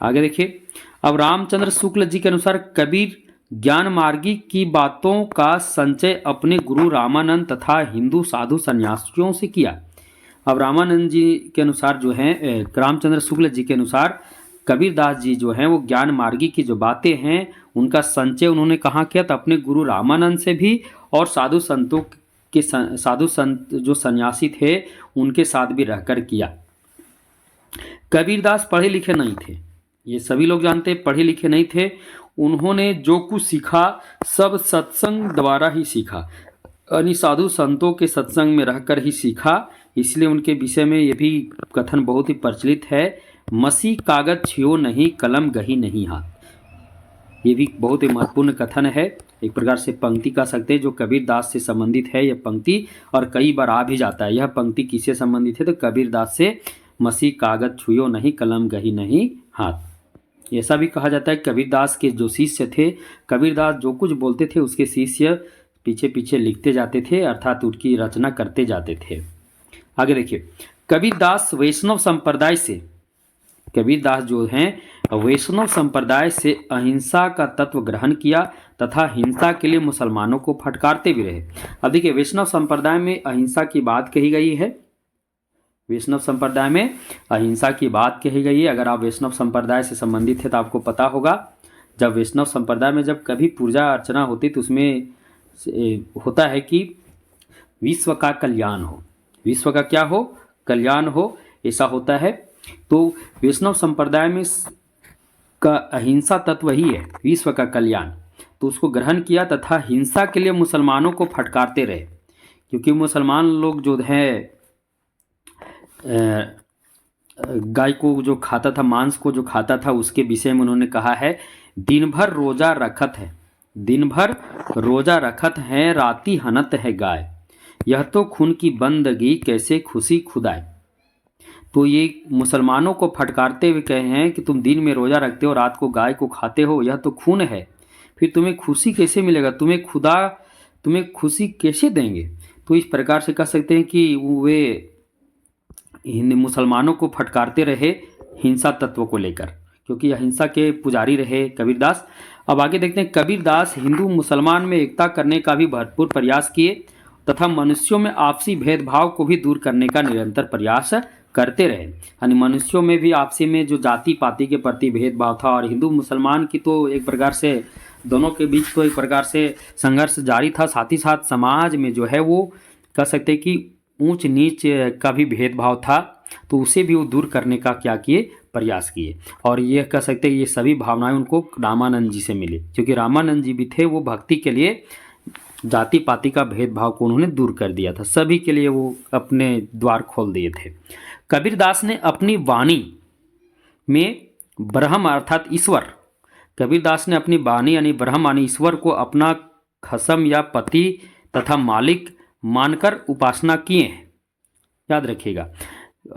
आगे देखिए, अब रामचंद्र शुक्ल जी के अनुसार कबीर ज्ञान मार्गी की बातों का संचय अपने गुरु रामानंद तथा हिंदू साधु सन्यासियों से किया। अब रामानंद जी के अनुसार जो है, रामचंद्र शुक्ल जी के अनुसार कबीरदास जी जो हैं वो ज्ञान मार्गी की जो बातें हैं उनका संचय उन्होंने कहाँ किया? तो अपने गुरु रामानंद से भी और साधु संत जो सन्यासी थे उनके साथ भी रहकर किया। कबीरदास पढ़े लिखे नहीं थे, ये सभी लोग जानते, पढ़े लिखे नहीं थे। उन्होंने जो कुछ सीखा सब सत्संग द्वारा ही सीखा, यानी साधु संतों के सत्संग में रहकर ही सीखा। इसलिए उनके विषय में ये भी कथन बहुत ही प्रचलित है, मसी कागज छियो नहीं, कलम गही नहीं हाथ। ये भी बहुत ही महत्वपूर्ण कथन है, एक प्रकार से पंक्ति कह सकते हैं जो कबीरदास से संबंधित है यह पंक्ति, और कई बार आ भी जाता है। यह पंक्ति किससे संबंधित है? तो कबीरदास से, मसी कागज छुयो नहीं, कलम गही नहीं हाथ। ऐसा भी कहा जाता है कबीरदास के जो शिष्य थे, कबीरदास जो कुछ बोलते थे उसके शिष्य पीछे पीछे लिखते जाते थे, अर्थात उनकी रचना करते जाते थे। आगे देखिए, कबीरदास वैष्णव संप्रदाय से, कबीरदास जो हैं वैष्णव संप्रदाय से अहिंसा का तत्व ग्रहण किया तथा हिंसा के लिए मुसलमानों को फटकारते भी रहे। अब देखिए, वैष्णव संप्रदाय में अहिंसा की बात कही गई है, वैष्णव संप्रदाय में अहिंसा की बात कही गई है। अगर आप वैष्णव संप्रदाय से संबंधित है तो आपको पता होगा, जब वैष्णव संप्रदाय में जब कभी पूजा अर्चना होती तो उसमें होता है कि विश्व का कल्याण हो, विश्व का क्या हो? कल्याण हो, ऐसा होता है। तो वैष्णव संप्रदाय में का अहिंसा तत्व ही है, विश्व का कल्याण, तो उसको ग्रहण किया तथा हिंसा के लिए मुसलमानों को फटकारते रहे। क्योंकि मुसलमान लोग जो है गाय को जो खाता था, मांस को जो खाता था, उसके विषय में उन्होंने कहा है, दिन भर रोजा रखत है, दिन भर रोजा रखत है, राती हनत है गाय, यह तो खून की बंदगी कैसे खुशी खुदाए। तो ये मुसलमानों को फटकारते हुए कहे हैं कि तुम दिन में रोजा रखते हो, रात को गाय को खाते हो, यह तो खून है, फिर तुम्हें खुशी कैसे मिलेगा? तुम्हें खुशी कैसे देंगे? तो इस प्रकार से कह सकते हैं कि वे मुसलमानों को फटकारते रहे हिंसा तत्व को लेकर, क्योंकि अहिंसा के पुजारी रहे कबीरदास। अब आगे देखते हैं, कबीरदास हिंदू मुसलमान में एकता करने का भी भरपूर प्रयास किए तथा मनुष्यों में आपसी भेदभाव को भी दूर करने का निरंतर प्रयास करते रहे। यानी मनुष्यों में भी आपसी में जो जाति पाति के प्रति भेदभाव था, और हिंदू मुसलमान की तो एक प्रकार से दोनों के बीच तो एक प्रकार से संघर्ष जारी था, साथ ही साथ समाज में जो है वो कह सकते हैं कि ऊंच नीच का भी भेदभाव था, तो उसे भी वो दूर करने का क्या किए? प्रयास किए। और ये कह सकते हैं ये सभी भावनाएं उनको रामानंद जी से मिली, क्योंकि रामानंद जी भी थे वो भक्ति के लिए जाति पाति का भेदभाव को उन्होंने दूर कर दिया था, सभी के लिए वो अपने द्वार खोल दिए थे। कबीरदास ने अपनी वाणी में ब्रह्म अर्थात ईश्वर, कबीरदास ने अपनी वाणी यानी ब्रह्म यानी ईश्वर को अपना खसम या पति तथा मालिक मानकर उपासना किए हैं, याद रखिएगा।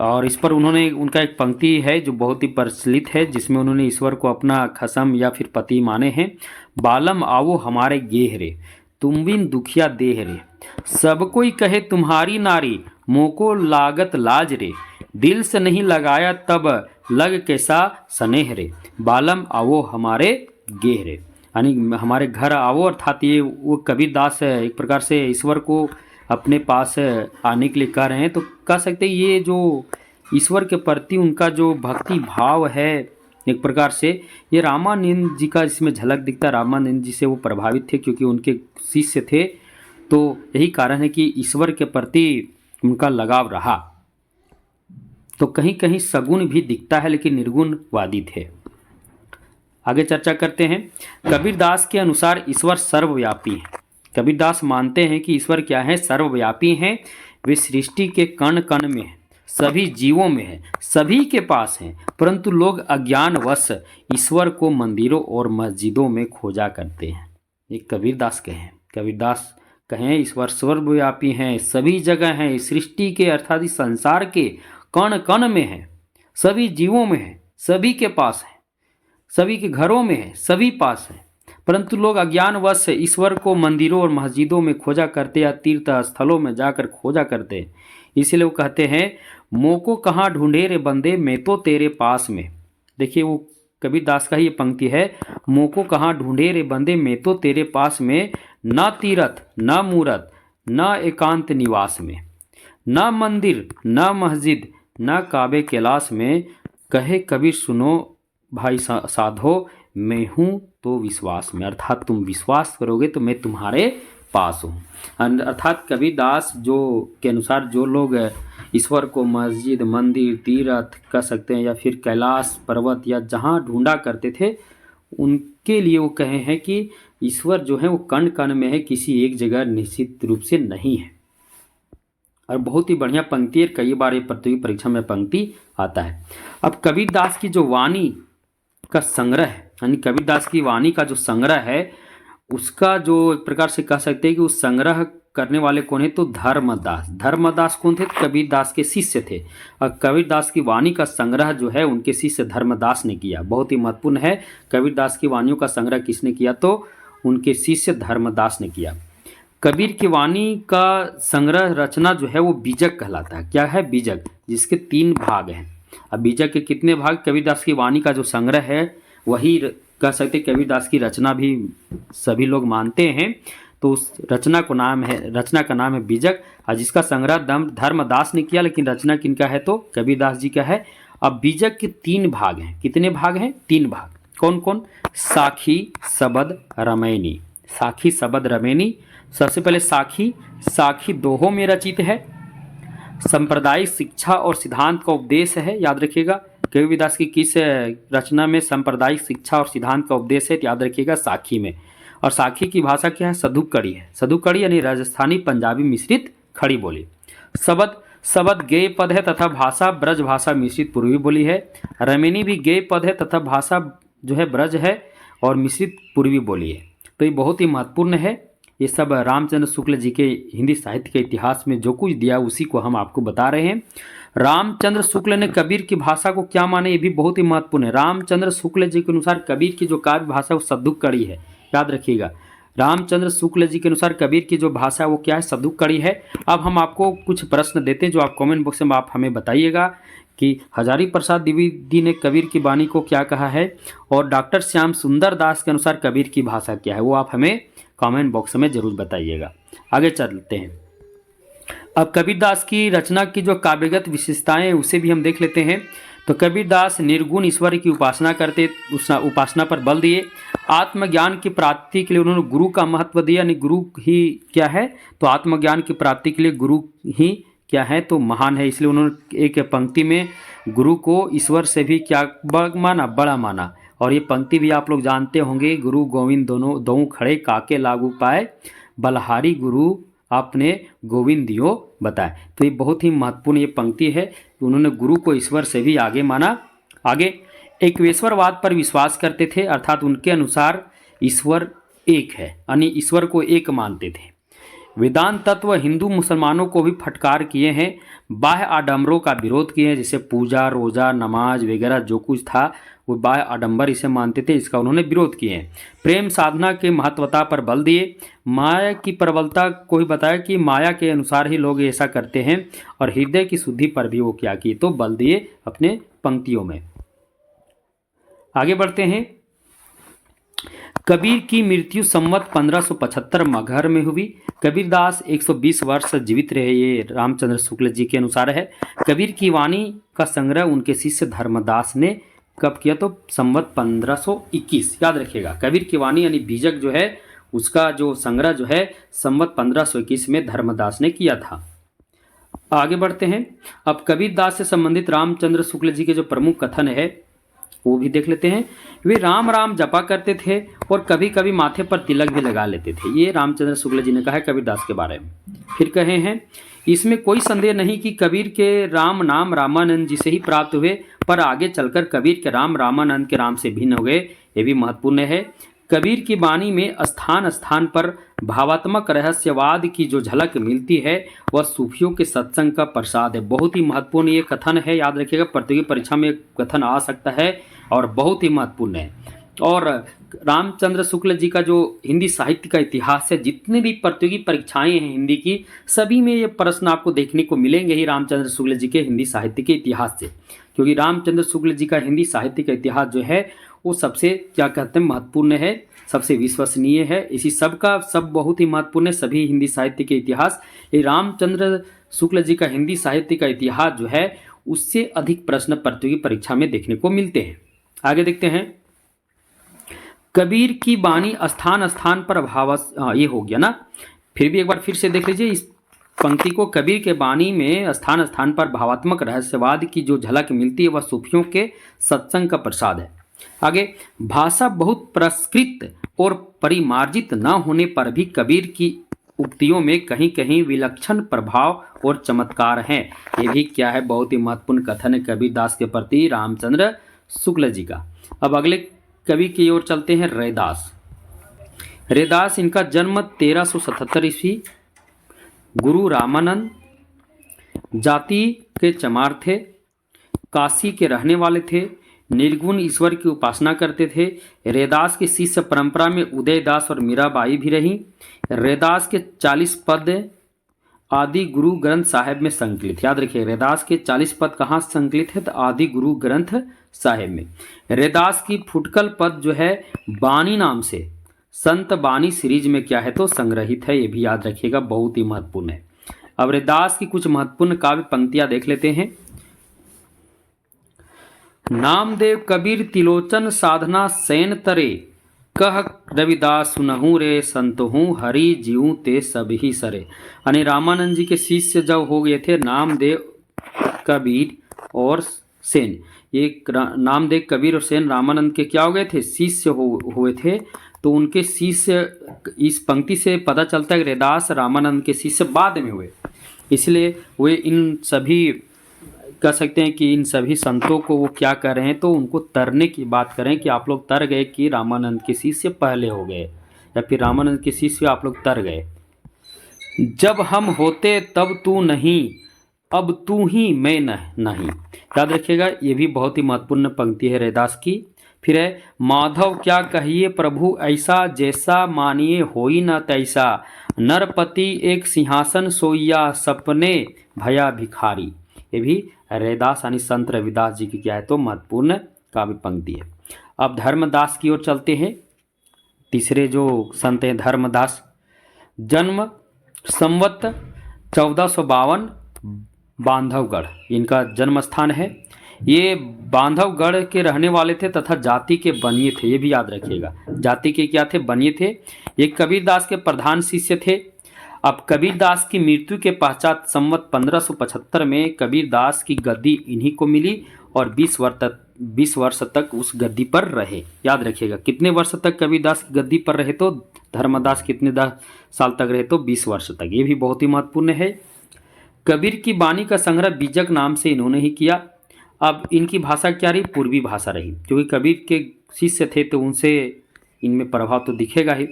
और इस पर उन्होंने उनका एक पंक्ति है जो बहुत ही प्रचलित है, जिसमें उन्होंने ईश्वर को अपना खसम या फिर पति माने हैं। बालम आवो हमारे गेह रे, तुम बिन दुखिया देह रे, सब कोई कहे तुम्हारी नारी, मोको लागत लाज रे, दिल से नहीं लगाया तब लग कैसा स्नेह रे, बालम आवो हमारे गेह रे, यानी हमारे घर आओ। अर्थात ये वो कबीरदास एक प्रकार से ईश्वर को अपने पास आने के लिए कह रहे हैं। तो कह सकते हैं ये जो ईश्वर के प्रति उनका जो भक्ति भाव है, एक प्रकार से ये रामानंद जी का इसमें झलक दिखता है। रामानंद जी से वो प्रभावित थे क्योंकि उनके शिष्य थे, तो यही कारण है कि ईश्वर के प्रति उनका लगाव रहा। तो कहीं कहीं सगुण भी दिखता है लेकिन निर्गुणवादी थे। आगे चर्चा करते हैं। कबीरदास के अनुसार ईश्वर सर्वव्यापी है। कबीरदास मानते हैं कि ईश्वर क्या है, सर्वव्यापी हैं। वे सृष्टि के कण कण में है, सभी जीवों में है, सभी के पास हैं, परंतु लोग अज्ञानवश ईश्वर को मंदिरों और मस्जिदों में खोजा करते हैं। ये कबीरदास कहें, कबीरदास कहें ईश्वर सर्वव्यापी हैं, सभी जगह हैं, सृष्टि के अर्थात इस संसार के कण कण में है, सभी जीवों में है, सभी के पास है, सभी के घरों में है, सभी पास है, परंतु लोग अज्ञानवश ईश्वर को मंदिरों और मस्जिदों में खोजा करते या तीर्थ स्थलों में जाकर खोजा करते हैं। इसीलिए वो कहते हैं मोको कहाँ ढूंढे रे बंदे, मैं तो तेरे पास में। देखिए वो कबीरदास का ही ये पंक्ति है, मोको कहाँ ढूंढे रे बंदे, मैं तो तेरे पास में, न तीरथ न मूरत न एकांत निवास में, न मंदिर न मस्जिद न काबे कैलाश में, कहे कबीर सुनो भाई साधो, मैं हूँ तो विश्वास में। अर्थात तुम विश्वास करोगे तो मैं तुम्हारे पास हूँ। अर्थात कबीरदास जो के अनुसार जो लोग ईश्वर को मस्जिद मंदिर तीर्थ कह सकते हैं या फिर कैलाश पर्वत या जहाँ ढूंढा करते थे, उनके लिए वो कहे हैं कि ईश्वर जो है वो कण कण में है, किसी एक जगह निश्चित रूप से नहीं है। और बहुत ही बढ़िया पंक्ति है, कई बार ये प्रतियोगी परीक्षा में पंक्ति आता है। अब कबीरदास की जो वाणी का संग्रह है, यानी कबीरदास की वाणी का जो संग्रह है, उसका जो एक प्रकार से कह सकते हैं कि उस संग्रह करने वाले कौन है, तो धर्मदास। धर्मदास कौन थे, कबीरदास के शिष्य थे। और कबीरदास की वाणी का संग्रह जो है उनके शिष्य धर्मदास ने किया। बहुत ही महत्वपूर्ण है, कबीरदास की वाणियों का संग्रह किसने किया, तो उनके शिष्य धर्मदास ने किया। कबीर की वाणी का संग्रह रचना जो है वो बीजक कहलाता है। क्या है, बीजक, जिसके 3 भाग हैं। अब बीजक के कितने भाग, कबीरदास की वाणी का जो संग्रह है वही कह सकते कबीरदास की रचना भी सभी लोग मानते हैं। तो उस रचना का नाम है बीजक, और जिसका संग्रह धर्मदास ने किया, लेकिन रचना किनका है, तो कबीरदास जी का है। अब बीजक के 3 भाग हैं। कितने भाग हैं, 3 भाग। कौन कौन, साखी सबद रमैनी। साखी सबद रमैनी। सबसे पहले साखी दोहों में रचित है, सांप्रदायिक शिक्षा और सिद्धांत का उपदेश है। याद रखिएगा कबीरदास की किस रचना में सांप्रदायिक शिक्षा और सिद्धांत का उपदेश है, याद रखिएगा साखी में। और साखी की भाषा क्या है, सधुकड़ी है। सधुकड़ी यानी राजस्थानी पंजाबी मिश्रित खड़ी बोली। सबद गेय पद है तथा भाषा ब्रज भाषा मिश्रित पूर्वी बोली है। रमैनी भी गेय पद है तथा भाषा जो है ब्रज है और मिश्रित पूर्वी बोली है। तो ये बहुत ही महत्वपूर्ण है। ये सब रामचंद्र शुक्ल जी के हिंदी साहित्य के इतिहास में जो कुछ दिया उसी को हम आपको बता रहे हैं। रामचंद्र शुक्ल ने कबीर की भाषा को क्या माने, ये भी बहुत ही महत्वपूर्ण है। रामचंद्र शुक्ल जी के अनुसार कबीर की जो काव्य भाषा वो सधुकड़ी है। याद रखिएगा, रामचंद्र शुक्ल जी के अनुसार कबीर की जो भाषा है वो क्या है, सधुकड़ी है। अब हम आपको कुछ प्रश्न देते हैं जो आप कमेंट बॉक्स में आप हमें बताइएगा कि हजारी प्रसाद द्विवेदी ने कबीर की वाणी को क्या कहा है, और डॉक्टर श्याम सुंदर दास के अनुसार कबीर की भाषा क्या है, वो आप हमें कमेंट बॉक्स में जरूर बताइएगा। आगे चलते हैं। अब कबीरदास की रचना की जो काव्यगत विशेषताएं हैं उसे भी हम देख लेते हैं। तो कबीरदास निर्गुण ईश्वर की उपासना करते, उस उपासना पर बल दिए। आत्मज्ञान की प्राप्ति के लिए उन्होंने गुरु का महत्व दिया, यानी गुरु ही क्या है, तो आत्मज्ञान की प्राप्ति के लिए गुरु ही क्या है, तो महान है। इसलिए उन्होंने एक पंक्ति में गुरु को ईश्वर से भी क्या माना, बड़ा माना। और ये पंक्ति भी आप लोग जानते होंगे, गुरु गोविंद दोनों खड़े काके लागू पाए, बलहारी गुरु आपने गोविंद दियो बताए। तो ये बहुत ही महत्वपूर्ण ये पंक्ति है। उन्होंने गुरु को ईश्वर से भी आगे माना। आगे एकवेश्वरवाद पर विश्वास करते थे, अर्थात उनके अनुसार ईश्वर एक है, यानी ईश्वर को एक मानते थे। वेदांत तत्व हिंदू मुसलमानों को भी फटकार किए हैं। बाह्य आडंबरों का विरोध किए हैं, जैसे पूजा, रोजा, नमाज वगैरह जो कुछ था वो बाह्य आडंबर इसे मानते थे, इसका उन्होंने विरोध किए हैं। प्रेम साधना के महत्वता पर बल दिए। माया की प्रबलता को ही बताया कि माया के अनुसार ही लोग ऐसा करते हैं, और हृदय की शुद्धि पर भी वो क्या किए, तो बल दिए अपने पंक्तियों में। आगे बढ़ते हैं। कबीर की मृत्यु संवत 1575 मगहर में हुई। कबीरदास 120 वर्ष जीवित रहे, ये रामचंद्र शुक्ल जी के अनुसार है। कबीर की वाणी का संग्रह उनके शिष्य धर्मदास ने कब किया, तो संवत 1521। याद रखिएगा, कबीर की वाणी यानी बीजक जो है उसका जो संग्रह जो है संवत 1521 में धर्मदास ने किया था। आगे बढ़ते हैं। अब कबीरदास से संबंधित रामचंद्र शुक्ल जी के जो प्रमुख कथन है वो भी देख लेते हैं। वे राम राम जपा करते थे और कभी कभी माथे पर तिलक भी लगा लेते थे। ये रामचंद्र शुक्ल जी ने कहा है कबीरदास के बारे में। फिर कहे हैं, इसमें कोई संदेह नहीं कि कबीर के राम नाम रामानंद जी से ही प्राप्त हुए, पर आगे चलकर कबीर के राम रामानंद के राम से भिन्न हो गए, ये भी महत्वपूर्ण है। कबीर की वाणी में स्थान स्थान पर भावात्मक रहस्यवाद की जो झलक मिलती है वह सूफियों के सत्संग का प्रसाद है। बहुत ही महत्वपूर्ण ये कथन है, याद रखिएगा, प्रतियोगी परीक्षा में कथन आ सकता है और बहुत ही महत्वपूर्ण है। और रामचंद्र शुक्ल जी का जो हिंदी साहित्य का इतिहास है, जितने भी प्रतियोगी परीक्षाएं हैं हिंदी की, सभी में ये प्रश्न आपको देखने को मिलेंगे ही रामचंद्र शुक्ल जी के हिंदी साहित्य के इतिहास से, क्योंकि रामचंद्र शुक्ल जी का हिंदी साहित्य का इतिहास जो है वो सबसे क्या कहते हैं महत्वपूर्ण है, सबसे विश्वसनीय है। इसी सब का सब बहुत ही महत्वपूर्ण है, सभी हिंदी साहित्य के इतिहास। ये रामचंद्र शुक्ल जी का हिंदी साहित्य का इतिहास जो है उससे अधिक प्रश्न प्रतियोगी परीक्षा में देखने को मिलते हैं। आगे देखते हैं। कबीर की वाणी स्थान स्थान पर ये हो गया ना, फिर भी एक बार फिर से देख लीजिए इस पंक्ति को। कबीर के वाणी में स्थान स्थान पर भावात्मक रहस्यवाद की जो झलक मिलती है वह सूफियों के सत्संग का प्रसाद है। आगे, भाषा बहुत प्रस्कृत और परिमार्जित न होने पर भी कबीर की उक्तियों में कहीं कहीं विलक्षण प्रभाव और चमत्कार हैं। ये भी क्या है, बहुत ही महत्वपूर्ण कथन है कबीरदास के प्रति रामचंद्र शुक्ल जी का। अब अगले कवि की ओर चलते हैं, रैदास। रैदास, इनका जन्म 1377 ईस्वी। गुरु रामानंद जाति के चमार थे, काशी के रहने वाले थे, निर्गुण ईश्वर की उपासना करते थे। रैदास की शिष्य परंपरा में उदयदास और मीराबाई भी रहीं। रैदास के 40 पद आदि गुरु ग्रंथ साहिब में संकलित। याद रखिए, रैदास के 40 पद कहाँ संकलित है, तो आदि गुरु ग्रंथ साहिब में। रैदास की फुटकल पद जो है बानी नाम से संत बानी सीरीज में क्या है, तो संग्रहित है, ये भी याद रखिएगा, बहुत ही महत्वपूर्ण है। अब रैदास की कुछ महत्वपूर्ण काव्य पंक्तियां देख लेते हैं। नामदेव कबीर तिलोचन साधना सैन तरे, कह रविदास सुनहूँ रे संतहूँ, हरि जीऊँ ते सभी सरे। यानी रामानंद जी के शिष्य जब हो गए थे नामदेव, कबीर और सेन, ये नामदेव, कबीर और सेन रामानंद के क्या हो गए थे, शिष्य हुए थे। तो उनके शिष्य, इस पंक्ति से पता चलता है कि रैदास रामानंद के शिष्य बाद में हुए, इसलिए वे इन सभी कह सकते हैं कि इन सभी संतों को वो क्या कर रहे हैं, तो उनको तरने की बात करें कि आप लोग तर गए कि रामानंद के शिष्य पहले हो गए, या फिर रामानंद के शिष्य आप लोग तर गए। जब हम होते तब तू नहीं, अब तू ही मैं नहीं। याद रखिएगा, ये भी बहुत ही महत्वपूर्ण पंक्ति है रैदास की। फिर है, माधव क्या कहिए प्रभु ऐसा, जैसा मानिए होई न तैसा, नरपति एक सिंहासन सोइया, सपने भया भिखारी। ये भी रैदास यानी संत रविदास जी की क्या है, तो महत्वपूर्ण काव्य पंक्ति है। अब धर्मदास की ओर चलते हैं। तीसरे जो संत हैं धर्मदास, जन्म संवत 1452, बांधवगढ़ इनका जन्म स्थान है। ये बांधवगढ़ के रहने वाले थे तथा जाति के बनिए थे, ये भी याद रखिएगा, जाति के क्या थे, बनिए थे। ये कबीरदास के प्रधान शिष्य थे। अब कबीरदास की मृत्यु के पश्चात संवत 1575 में कबीरदास की गद्दी इन्हीं को मिली और 20 वर्ष तक उस गद्दी पर रहे। याद रखिएगा, कितने वर्ष तक कबीरदास की गद्दी पर रहे, तो धर्मदास कितने साल तक रहे, तो 20 वर्ष तक। ये भी बहुत ही महत्वपूर्ण है। कबीर की वाणी का संग्रह बीजक नाम से इन्होंने ही किया। अब इनकी भाषा क्या रही, पूर्वी भाषा रही, क्योंकि कबीर के शिष्य थे तो उनसे इनमें प्रभाव तो दिखेगा ही।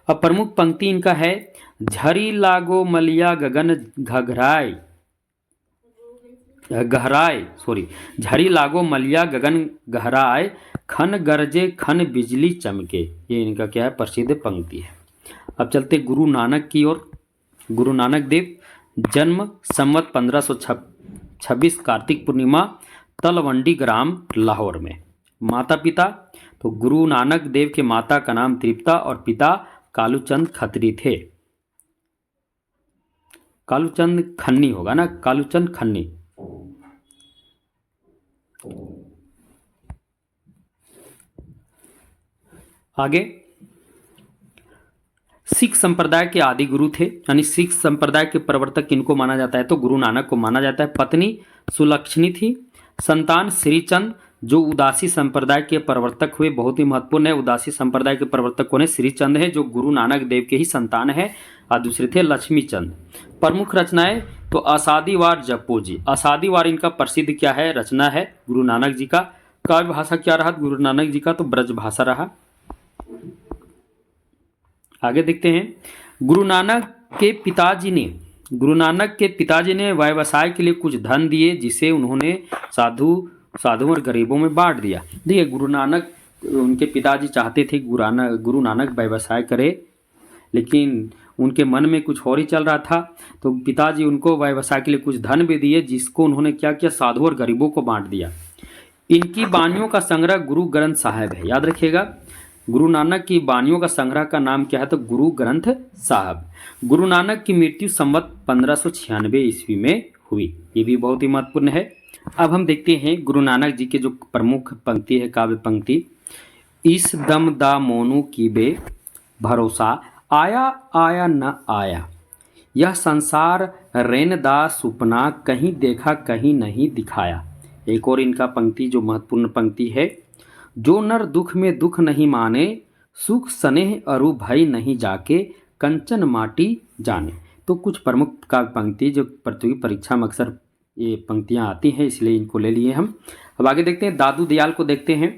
अब प्रमुख पंक्ति इनका है, झरी लागो मलिया गगन घघराए गहराए सॉरी झरी लागो मलिया गगन गहराए, खन गरजे खन बिजली चमके। ये इनका क्या है, प्रसिद्ध पंक्ति है। अब चलते गुरु नानक की ओर। गुरु नानक देव जन्म संवत 1526 कार्तिक पूर्णिमा, तलवंडी ग्राम लाहौर में। माता पिता, तो गुरु नानक देव के माता का नाम तृप्ता और पिता कालूचंद खत्री थे। कालूचंद खन्नी होगा ना, कालूचंद खन्नी। आगे सिख संप्रदाय के आदि गुरु थे, यानी सिख संप्रदाय के प्रवर्तक किनको माना जाता है, तो गुरु नानक को माना जाता है। पत्नी सुलक्षणी थी। संतान श्रीचंद जो उदासी संप्रदाय के प्रवर्तक हुए, बहुत ही महत्वपूर्ण है। उदासी संप्रदाय के प्रवर्तक कौन है, श्रीचंद है, जो गुरु नानक देव के ही संतान है। और दूसरे थे लक्ष्मी चंद। प्रमुख रचनाएं, तो असादीवार जपो जी, असादीवार इनका प्रसिद्ध क्या है, रचना है गुरु नानक जी का। काव्य भाषा क्या रहा गुरु नानक जी का, तो ब्रज भाषा रहा। आगे देखते हैं, गुरु नानक के पिताजी ने व्यवसाय के लिए कुछ धन दिए, जिसे उन्होंने साधुओं और गरीबों में बांट दिया। देखिए गुरु नानक, उनके पिताजी चाहते थे गुरु नानक व्यवसाय करे, लेकिन उनके मन में कुछ और ही चल रहा था। तो पिताजी उनको व्यवसाय के लिए कुछ धन भी दिए, जिसको उन्होंने क्या किया, साधुओं और गरीबों को बांट दिया। इनकी बानियों का संग्रह गुरु ग्रंथ साहब है, याद रखिएगा। गुरु नानक की बानियों का संग्रह का नाम क्या है, तो गुरु ग्रंथ साहब। गुरु नानक की मृत्यु संवत 1596 ईस्वी में हुई, ये भी बहुत ही महत्वपूर्ण है। अब हम देखते हैं गुरु नानक जी के जो प्रमुख पंक्ति है, काव्य पंक्ति। इस दम दा मोनू की बे भरोसा, आया आया न आया, यह संसार रेन दा सुपना, कहीं देखा कहीं नहीं दिखाया। एक और इनका पंक्ति जो महत्वपूर्ण पंक्ति है, जो नर दुख में दुख नहीं माने, सुख स्नेह अरु भय नहीं जाके, कंचन माटी जाने। तो कुछ प्रमुख काव्य पंक्ति जो प्रतियोगी परीक्षा में अक्सर ये पंक्तियां आती हैं, इसलिए इनको ले लिए हम। अब आगे देखते हैं, दादू दयाल को देखते हैं।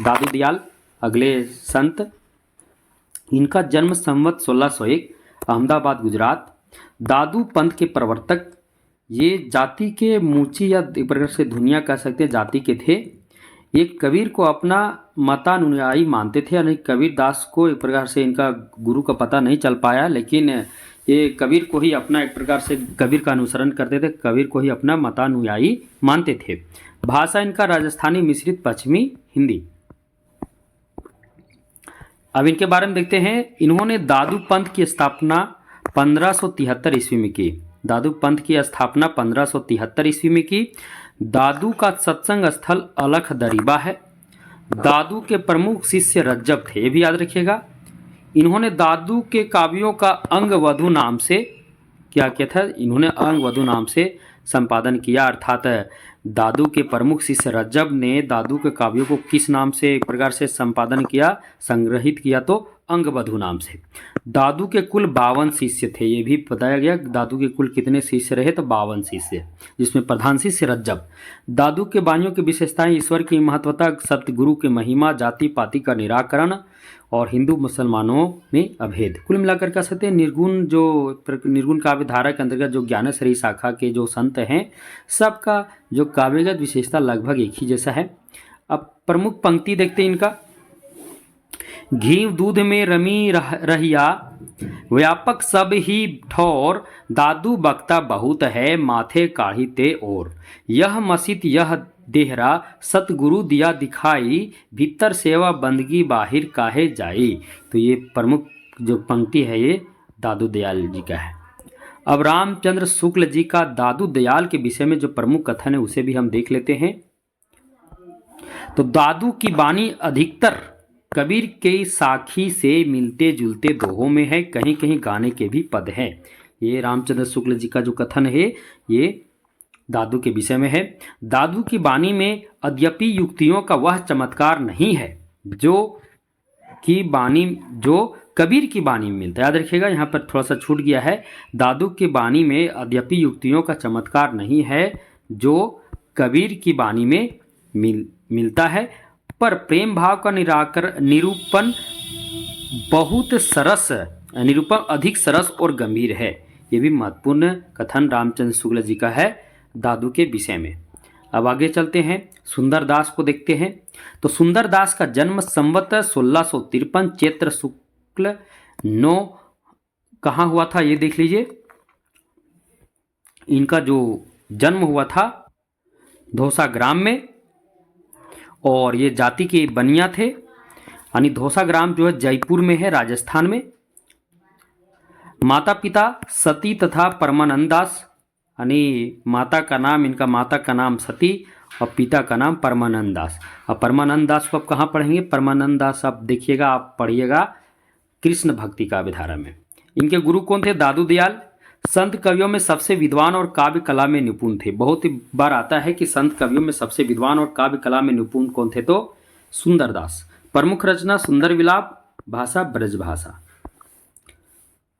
दादू दयाल अगले संत, इनका जन्म संवत 1601 अहमदाबाद गुजरात। दादू पंथ के प्रवर्तक, ये जाति के मूची या एक प्रकार से दुनिया कह सकते हैं जाति के थे। एक कबीर को अपना मतानुयायी मानते थे, यानी कबीर दास को एक प्रकार से इनका गुरु का पता नहीं चल पाया, लेकिन ये कबीर को ही अपना एक प्रकार से कबीर का अनुसरण करते थे, कबीर को ही अपना मतानुयायी मानते थे। भाषा इनका राजस्थानी मिश्रित पश्चिमी हिंदी। अब इनके बारे में देखते हैं, इन्होंने दादू पंथ की स्थापना 1573 ईस्वी में की। दादू पंथ की स्थापना 1573 ईस्वी में की। दादू का सत्संग स्थल अलख दरीबा है। दादू के प्रमुख शिष्य रज्जब थे, ये भी याद रखिएगा। इन्होंने दादू के काव्यों का अंग वधु नाम से क्या किया था, इन्होंने अंग वधु नाम से संपादन किया, अर्थात दादू के प्रमुख शिष्य रज्जब ने दादू के काव्यों को किस नाम से एक प्रकार से संपादन किया, संग्रहित किया, तो अंगवधु नाम से। दादू के कुल 52 शिष्य थे, ये भी बताया गया। दादू के कुल कितने शिष्य रहे, तो 52 शिष्य, जिसमें प्रधान शिष्य रज्जब। दादू के बानियों की विशेषताएं, ईश्वर की महत्वता, सतगुरु की महिमा, जाति पाति का निराकरण और हिंदू मुसलमानों में अभेद। कुल मिलाकर कह सकते हैं निर्गुण काव्य धारा के अंतर्गत जो ज्ञानेश्वरी शाखा के जो संत हैं, सबका जो काव्यगत विशेषता लगभग एक ही जैसा है। अब प्रमुख पंक्ति देखते हैं इनका। घी दूध में रमी रहिया, व्यापक सब ही ठौर, दादू बक्ता बहुत है, माथे काढ़ी ते और, यह मसीत यह देहरा, सतगुरु दिया दिखाई, भीतर सेवा बंदगी बाहिर काहे जाई। तो ये प्रमुख जो पंक्ति है ये दादू दयाल जी का है। अब रामचंद्र शुक्ल जी का दादू दयाल के विषय में जो प्रमुख कथन है उसे भी हम देख लेते हैं। तो दादू की बानी अधिकतर कबीर के साखी से मिलते जुलते दोहों में है, कहीं कहीं गाने के भी पद हैं। ये रामचंद्र शुक्ल जी का जो कथन है ये दादू के विषय में है। दादू की बानी में अद्यपि युक्तियों का वह चमत्कार नहीं है जो कबीर की बानी में मिलता है। याद रखिएगा, यहाँ पर थोड़ा सा छूट गया है। दादू की बानी में अद्यपि युक्तियों का चमत्कार नहीं है जो कबीर की बानी में मिलता है, पर प्रेम भाव का निरूपण बहुत सरस, निरूपण अधिक सरस और गंभीर है। ये भी महत्वपूर्ण कथन रामचंद्र शुक्ल जी का है दादू के विषय में। अब आगे चलते हैं, सुंदरदास को देखते हैं। तो सुंदरदास का जन्म संवत 1653 चैत्र शुक्ल 9 कहाँ हुआ था ये देख लीजिए। इनका जो जन्म हुआ था धौसा ग्राम में, और ये जाति के बनिया थे। यानी धौसा ग्राम जो है जयपुर में है, राजस्थान में। माता पिता सती तथा परमानंद दास, यानी माता का नाम, इनका माता का नाम सती और पिता का नाम परमानंद दास। अब परमानंद दास को आप कहाँ पढ़ेंगे? परमानंद दास आप देखिएगा, आप पढ़िएगा कृष्ण भक्ति काव्य धारा में। इनके गुरु कौन थे? दादू दयाल। संत कवियों में सबसे विद्वान और काव्य कला में निपुण थे। बहुत ही बार आता है कि संत कवियों में सबसे विद्वान और काव्य कला में निपुण कौन थे? तो सुंदरदास। प्रमुख रचना सुंदर विलाप, भाषा ब्रज भाषा।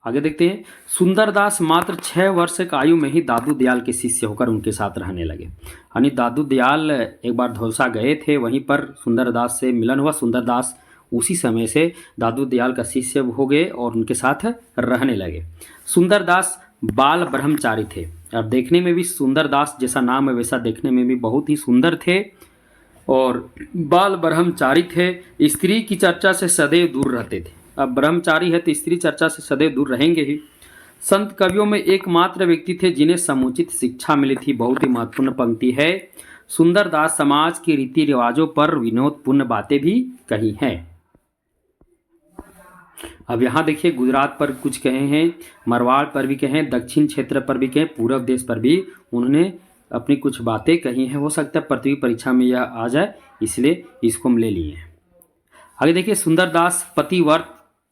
आगे देखते हैं, सुंदरदास मात्र 6 वर्ष की आयु में ही दादू दयाल के शिष्य होकर उनके साथ रहने लगे। यानी दादू दयाल एक बार धौसा गए थे, वहीं पर सुंदरदास से मिलन हुआ। सुंदरदास उसी समय से दादू दयाल का शिष्य हो गए और उनके साथ रहने लगे। सुंदरदास बाल ब्रह्मचारी थे, और देखने में भी सुंदरदास जैसा नाम है वैसा देखने में भी बहुत ही सुंदर थे और बाल ब्रह्मचारी थे। स्त्री की चर्चा से सदैव दूर रहते थे। अब ब्रह्मचारी है तो स्त्री चर्चा से सदैव दूर रहेंगे ही। संत कवियों में एकमात्र व्यक्ति थे जिन्हें समुचित शिक्षा मिली थी। बहुत ही महत्वपूर्ण पंक्ति है। सुंदरदास समाज के रीति रिवाजों पर विनोदपूर्ण बातें भी कही हैं। अब यहाँ देखिए, गुजरात पर कुछ कहे हैं, मारवाड़ पर भी कहे, दक्षिण क्षेत्र पर भी कहे, पूर्व देश पर भी उन्होंने अपनी कुछ बातें कही हैं। हो सकता है पृथ्वी परीक्षा में यह आ जाए, इसलिए इसको हम ले लिए हैं। आगे देखिए, सुंदरदास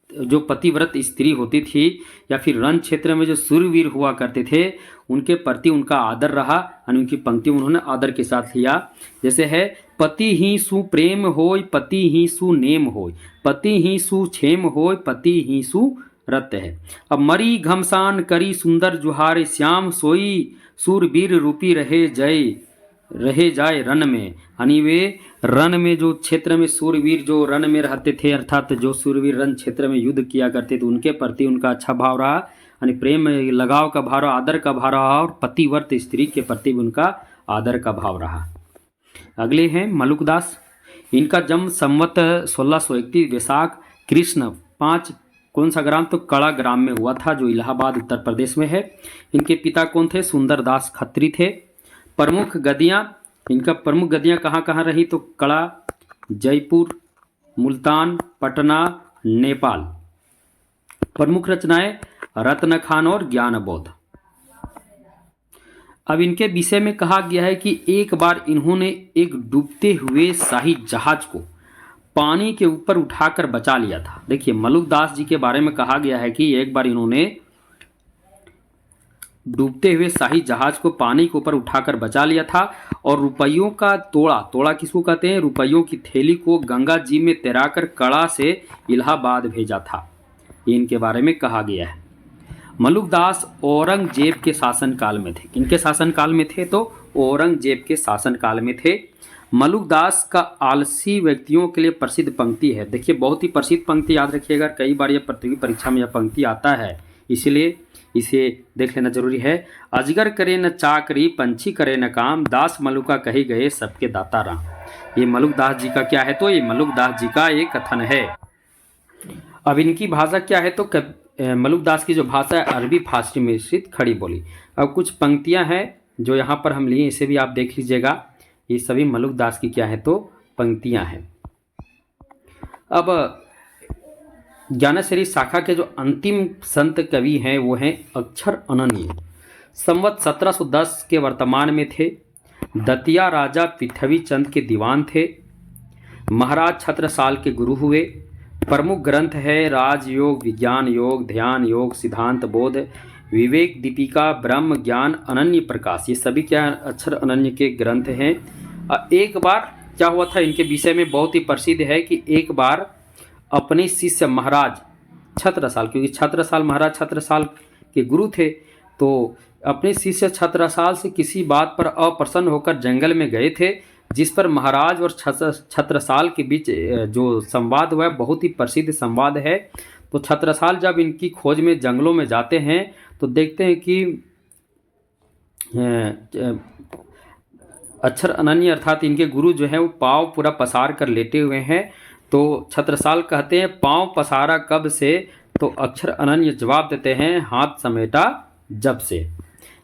जो पतिव्रत स्त्री होती थी या फिर रण क्षेत्र में जो सूरवीर हुआ करते थे, उनके प्रति उनका आदर रहा। और उनकी पंक्ति उन्होंने आदर के साथ लिया। जैसे है, पति ही सु प्रेम होय, पति ही सु नेम होय, पति ही सु क्षेम होय, पति ही सु रत है। अब मरी घमसान करी सुंदर जुहारे, श्याम सोई सूरवीर रूपी रहे जाए रण में। यानी वे रण में जो क्षेत्र में सूरवीर जो रण में रहते थे, अर्थात जो सूरवीर रण क्षेत्र में युद्ध किया करते थे, उनके प्रति उनका अच्छा भाव रहा। यानी प्रेम लगाव का भाव रहा, आदर का भाव रहा, और पतिव्रत स्त्री के प्रति उनका आदर का भाव रहा। अगले हैं मलुकदास। इनका जन्म संवत 1631 वैशाख कृष्ण 5 कौन सा ग्राम? तो कड़ा ग्राम में हुआ था, जो इलाहाबाद उत्तर प्रदेश में है। इनके पिता कौन थे? सुंदरदास खत्री थे। प्रमुख गद्दियाँ, इनका प्रमुख गद्दियाँ कहाँ कहाँ रही? तो कड़ा, जयपुर, मुल्तान, पटना, नेपाल। प्रमुख रचनाएं रत्न खान और ज्ञानबोध। अब इनके विषय में कहा गया है कि एक बार इन्होंने एक डूबते हुए शाही जहाज को पानी के ऊपर उठाकर बचा लिया था। देखिए, मलुकदास जी के बारे में कहा गया है कि एक बार इन्होंने डूबते हुए शाही जहाज को पानी के ऊपर उठाकर बचा लिया था, और रुपयों का तोड़ा किसको कहते हैं? रुपयों की थैली को गंगा जी में तैराकर कड़ा से इलाहाबाद भेजा था। इनके बारे में कहा गया है। मलुकदास औरंगजेब के शासनकाल में थे। किनके शासनकाल में थे? तो औरंगजेब के शासनकाल में थे। मलुकदास का आलसी व्यक्तियों के लिए प्रसिद्ध पंक्ति है। देखिए, बहुत ही प्रसिद्ध पंक्ति, याद रखिएगा, कई बार यह पृथ्वी परीक्षा में यह पंक्ति आता है, इसलिए इसे देख लेना जरूरी है। अजगर करे न चाकरी, पंछी करे न काम, दास मलुका कहे गए सबके दाता राम। ये मलुकदास जी का क्या है? तो ये मलुकदास जी का एक कथन है। अब इनकी भाषा क्या है? तो मलुकदास की जो भाषा है अरबी फारसी मिश्रित खड़ी बोली। अब कुछ पंक्तियां हैं जो यहाँ पर हम लिए, इसे भी आप देख लीजिएगा। ये सभी मलुकदास की क्या है? तो पंक्तियां हैं। अब ज्ञानेश्वरी शाखा के जो अंतिम संत कवि हैं वो हैं अक्षर अनन्य। संवत 1710 के वर्तमान में थे। दतिया राजा पृथ्वी चंद के दीवान थे। महाराज छत्रसाल के गुरु हुए। प्रमुख ग्रंथ है राजयोग, विज्ञान योग, ध्यान योग, सिद्धांत बोध, विवेक दीपिका, ब्रह्म ज्ञान, अनन्य प्रकाश। ये सभी क्या अक्षर अनन्य के ग्रंथ हैं। एक बार क्या हुआ था इनके विषय में बहुत ही प्रसिद्ध है कि एक बार अपने शिष्य महाराज छत्रसाल, क्योंकि छत्रसाल महाराज छत्रसाल के गुरु थे, तो अपने शिष्य छत्रसाल से किसी बात पर अप्रसन्न होकर जंगल में गए थे। जिस पर महाराज और छत्रसाल के बीच जो संवाद हुआ है बहुत ही प्रसिद्ध संवाद है। तो छत्रसाल जब इनकी खोज में जंगलों में जाते हैं तो देखते हैं कि अक्षर अनन्य अर्थात इनके गुरु जो है वो पाँव पूरा पसार कर लेटे हुए हैं। तो छत्रसाल कहते हैं पाँव पसारा कब से, तो अक्षर अनन्य जवाब देते हैं हाथ समेटा जब से।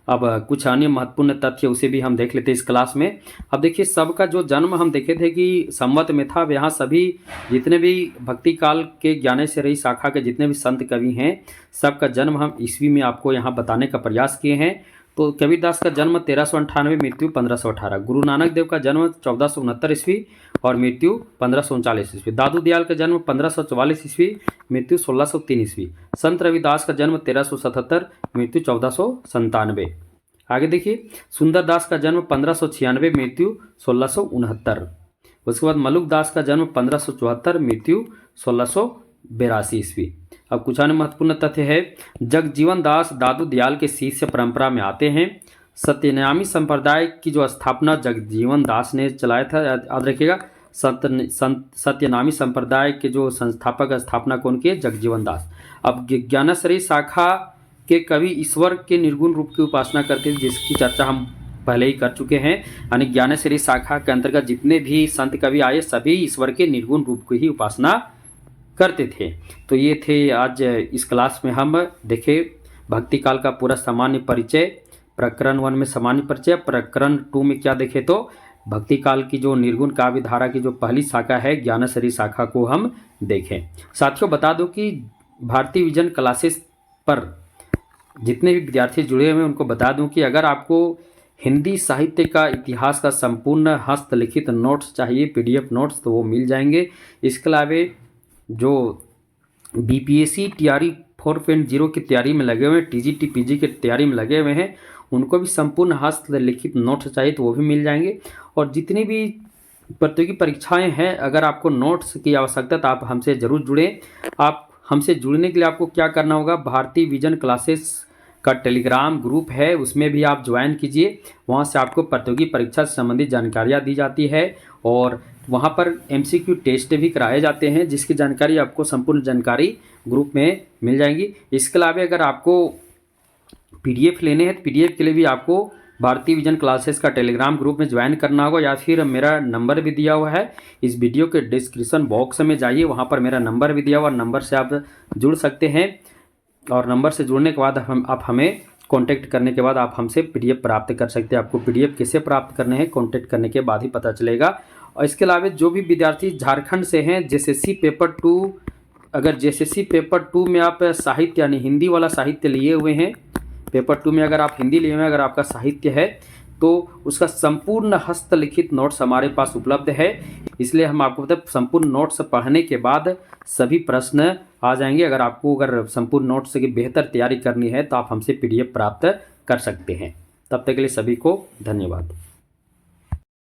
अब कुछ अन्य महत्वपूर्ण तथ्य उसे भी हम देख लेते हैं इस क्लास में। अब देखिए सबका जो जन्म हम देखे थे कि संवत में था। यहाँ सभी जितने भी भक्ति काल के ज्ञानेश्वरी शाखा के जितने भी संत कवि हैं सबका जन्म हम ईस्वी में आपको यहाँ बताने का प्रयास किए हैं। तो कबीरदास का जन्म 1398, मृत्यु 1518। गुरु नानक देव का जन्म 1469 ईस्वी और मृत्यु 1539 ईस्वी। दादू दयाल का जन्म 1544 ईस्वी, मृत्यु 1603 ईस्वी। संत रविदास का जन्म 1377, मृत्यु 1497। आगे देखिए सुंदरदास का जन्म 1596, मृत्यु 1669। उसके बाद मलुकदास का जन्म 1574, मृत्यु 1682 ईस्वी। अब कुछ अन्य महत्वपूर्ण तथ्य है। जगजीवन दास दादू दयाल के शिष्य परंपरा में आते हैं। सत्यनामी संप्रदाय की जो स्थापना जगजीवन दास ने चलाया था, याद रखिएगा। सत्यनामी संप्रदाय के जो संस्थापक स्थापना कौन किए, जगजीवन दास। अब ज्ञानेश्वरी शाखा के कवि ईश्वर के निर्गुण रूप की उपासना करते थे, जिसकी चर्चा हम पहले ही कर चुके हैं। यानी ज्ञानेश्वरी शाखा के अंतर्गत जितने भी संत कवि आए सभी ईश्वर के निर्गुण रूप की ही उपासना करते थे। तो ये थे आज इस क्लास में हम देखे भक्ति काल का पूरा सामान्य परिचय। प्रकरण 1 में सामान्य परिचय, प्रकरण 2 में क्या देखे तो भक्ति काल की जो निर्गुण काव्य धारा की जो पहली शाखा है ज्ञानेश्वरी शाखा को हम देखें। साथियों बता दो कि भारतीय विजन क्लासेस पर जितने भी विद्यार्थी जुड़े हुए हैं उनको बता दूं कि अगर आपको हिंदी साहित्य का इतिहास का संपूर्ण हस्तलिखित नोट्स चाहिए, पीडीएफ नोट्स, तो वो मिल जाएंगे। इसके अलावा जो बीपीएससी टीआरई 4.0 की तैयारी में लगे हुए हैं, टीजीटी पीजी की तैयारी में लगे हुए हैं, उनको भी संपूर्ण हस्तलिखित नोट्स चाहिए तो वो भी मिल जाएंगे। और जितनी भी प्रतियोगी परीक्षाएं हैं अगर आपको नोट्स की आवश्यकता तो आप हमसे ज़रूर जुड़ें। आप हमसे जुड़ने के लिए आपको क्या करना होगा, भारतीय विजन क्लासेस का टेलीग्राम ग्रुप है उसमें भी आप ज्वाइन कीजिए। वहाँ से आपको प्रतियोगी परीक्षा से संबंधित जानकारियाँ दी जाती है और वहाँ पर एमसीक्यू टेस्ट भी कराए जाते हैं जिसकी जानकारी आपको संपूर्ण जानकारी ग्रुप में मिल जाएंगी। इसके अलावा अगर आपको पीडीएफ लेने हैं तो पीडीएफ के लिए भी आपको भारतीय विजन क्लासेस का टेलीग्राम ग्रुप में ज्वाइन करना होगा, या फिर मेरा नंबर भी दिया हुआ है इस वीडियो के डिस्क्रिप्शन बॉक्स में जाइए, वहाँ पर मेरा नंबर भी दिया हुआ, नंबर से आप जुड़ सकते हैं। और नंबर से जुड़ने के बाद आप हमें कांटेक्ट करने के बाद आप हमसे पीडीएफ प्राप्त कर सकते हैं। आपको पीडीएफ कैसे प्राप्त करने हैं कांटेक्ट करने के बाद ही पता चलेगा। और इसके अलावा जो भी विद्यार्थी झारखंड से हैं जेएसएससी पेपर 2, अगर जेएसएससी पेपर 2 में आप साहित्य यानी हिंदी वाला साहित्य लिए हुए हैं, पेपर 2 में अगर आप हिंदी लिए हुए हैं, अगर आपका साहित्य है तो उसका संपूर्ण हस्तलिखित नोट्स हमारे पास उपलब्ध है। इसलिए हम आपको मतलब संपूर्ण नोट्स पढ़ने के बाद सभी प्रश्न आ जाएंगे। अगर संपूर्ण नोट्स की बेहतर तैयारी करनी है तो आप हमसे पीडीएफ प्राप्त कर सकते हैं। तब तक के लिए सभी को धन्यवाद।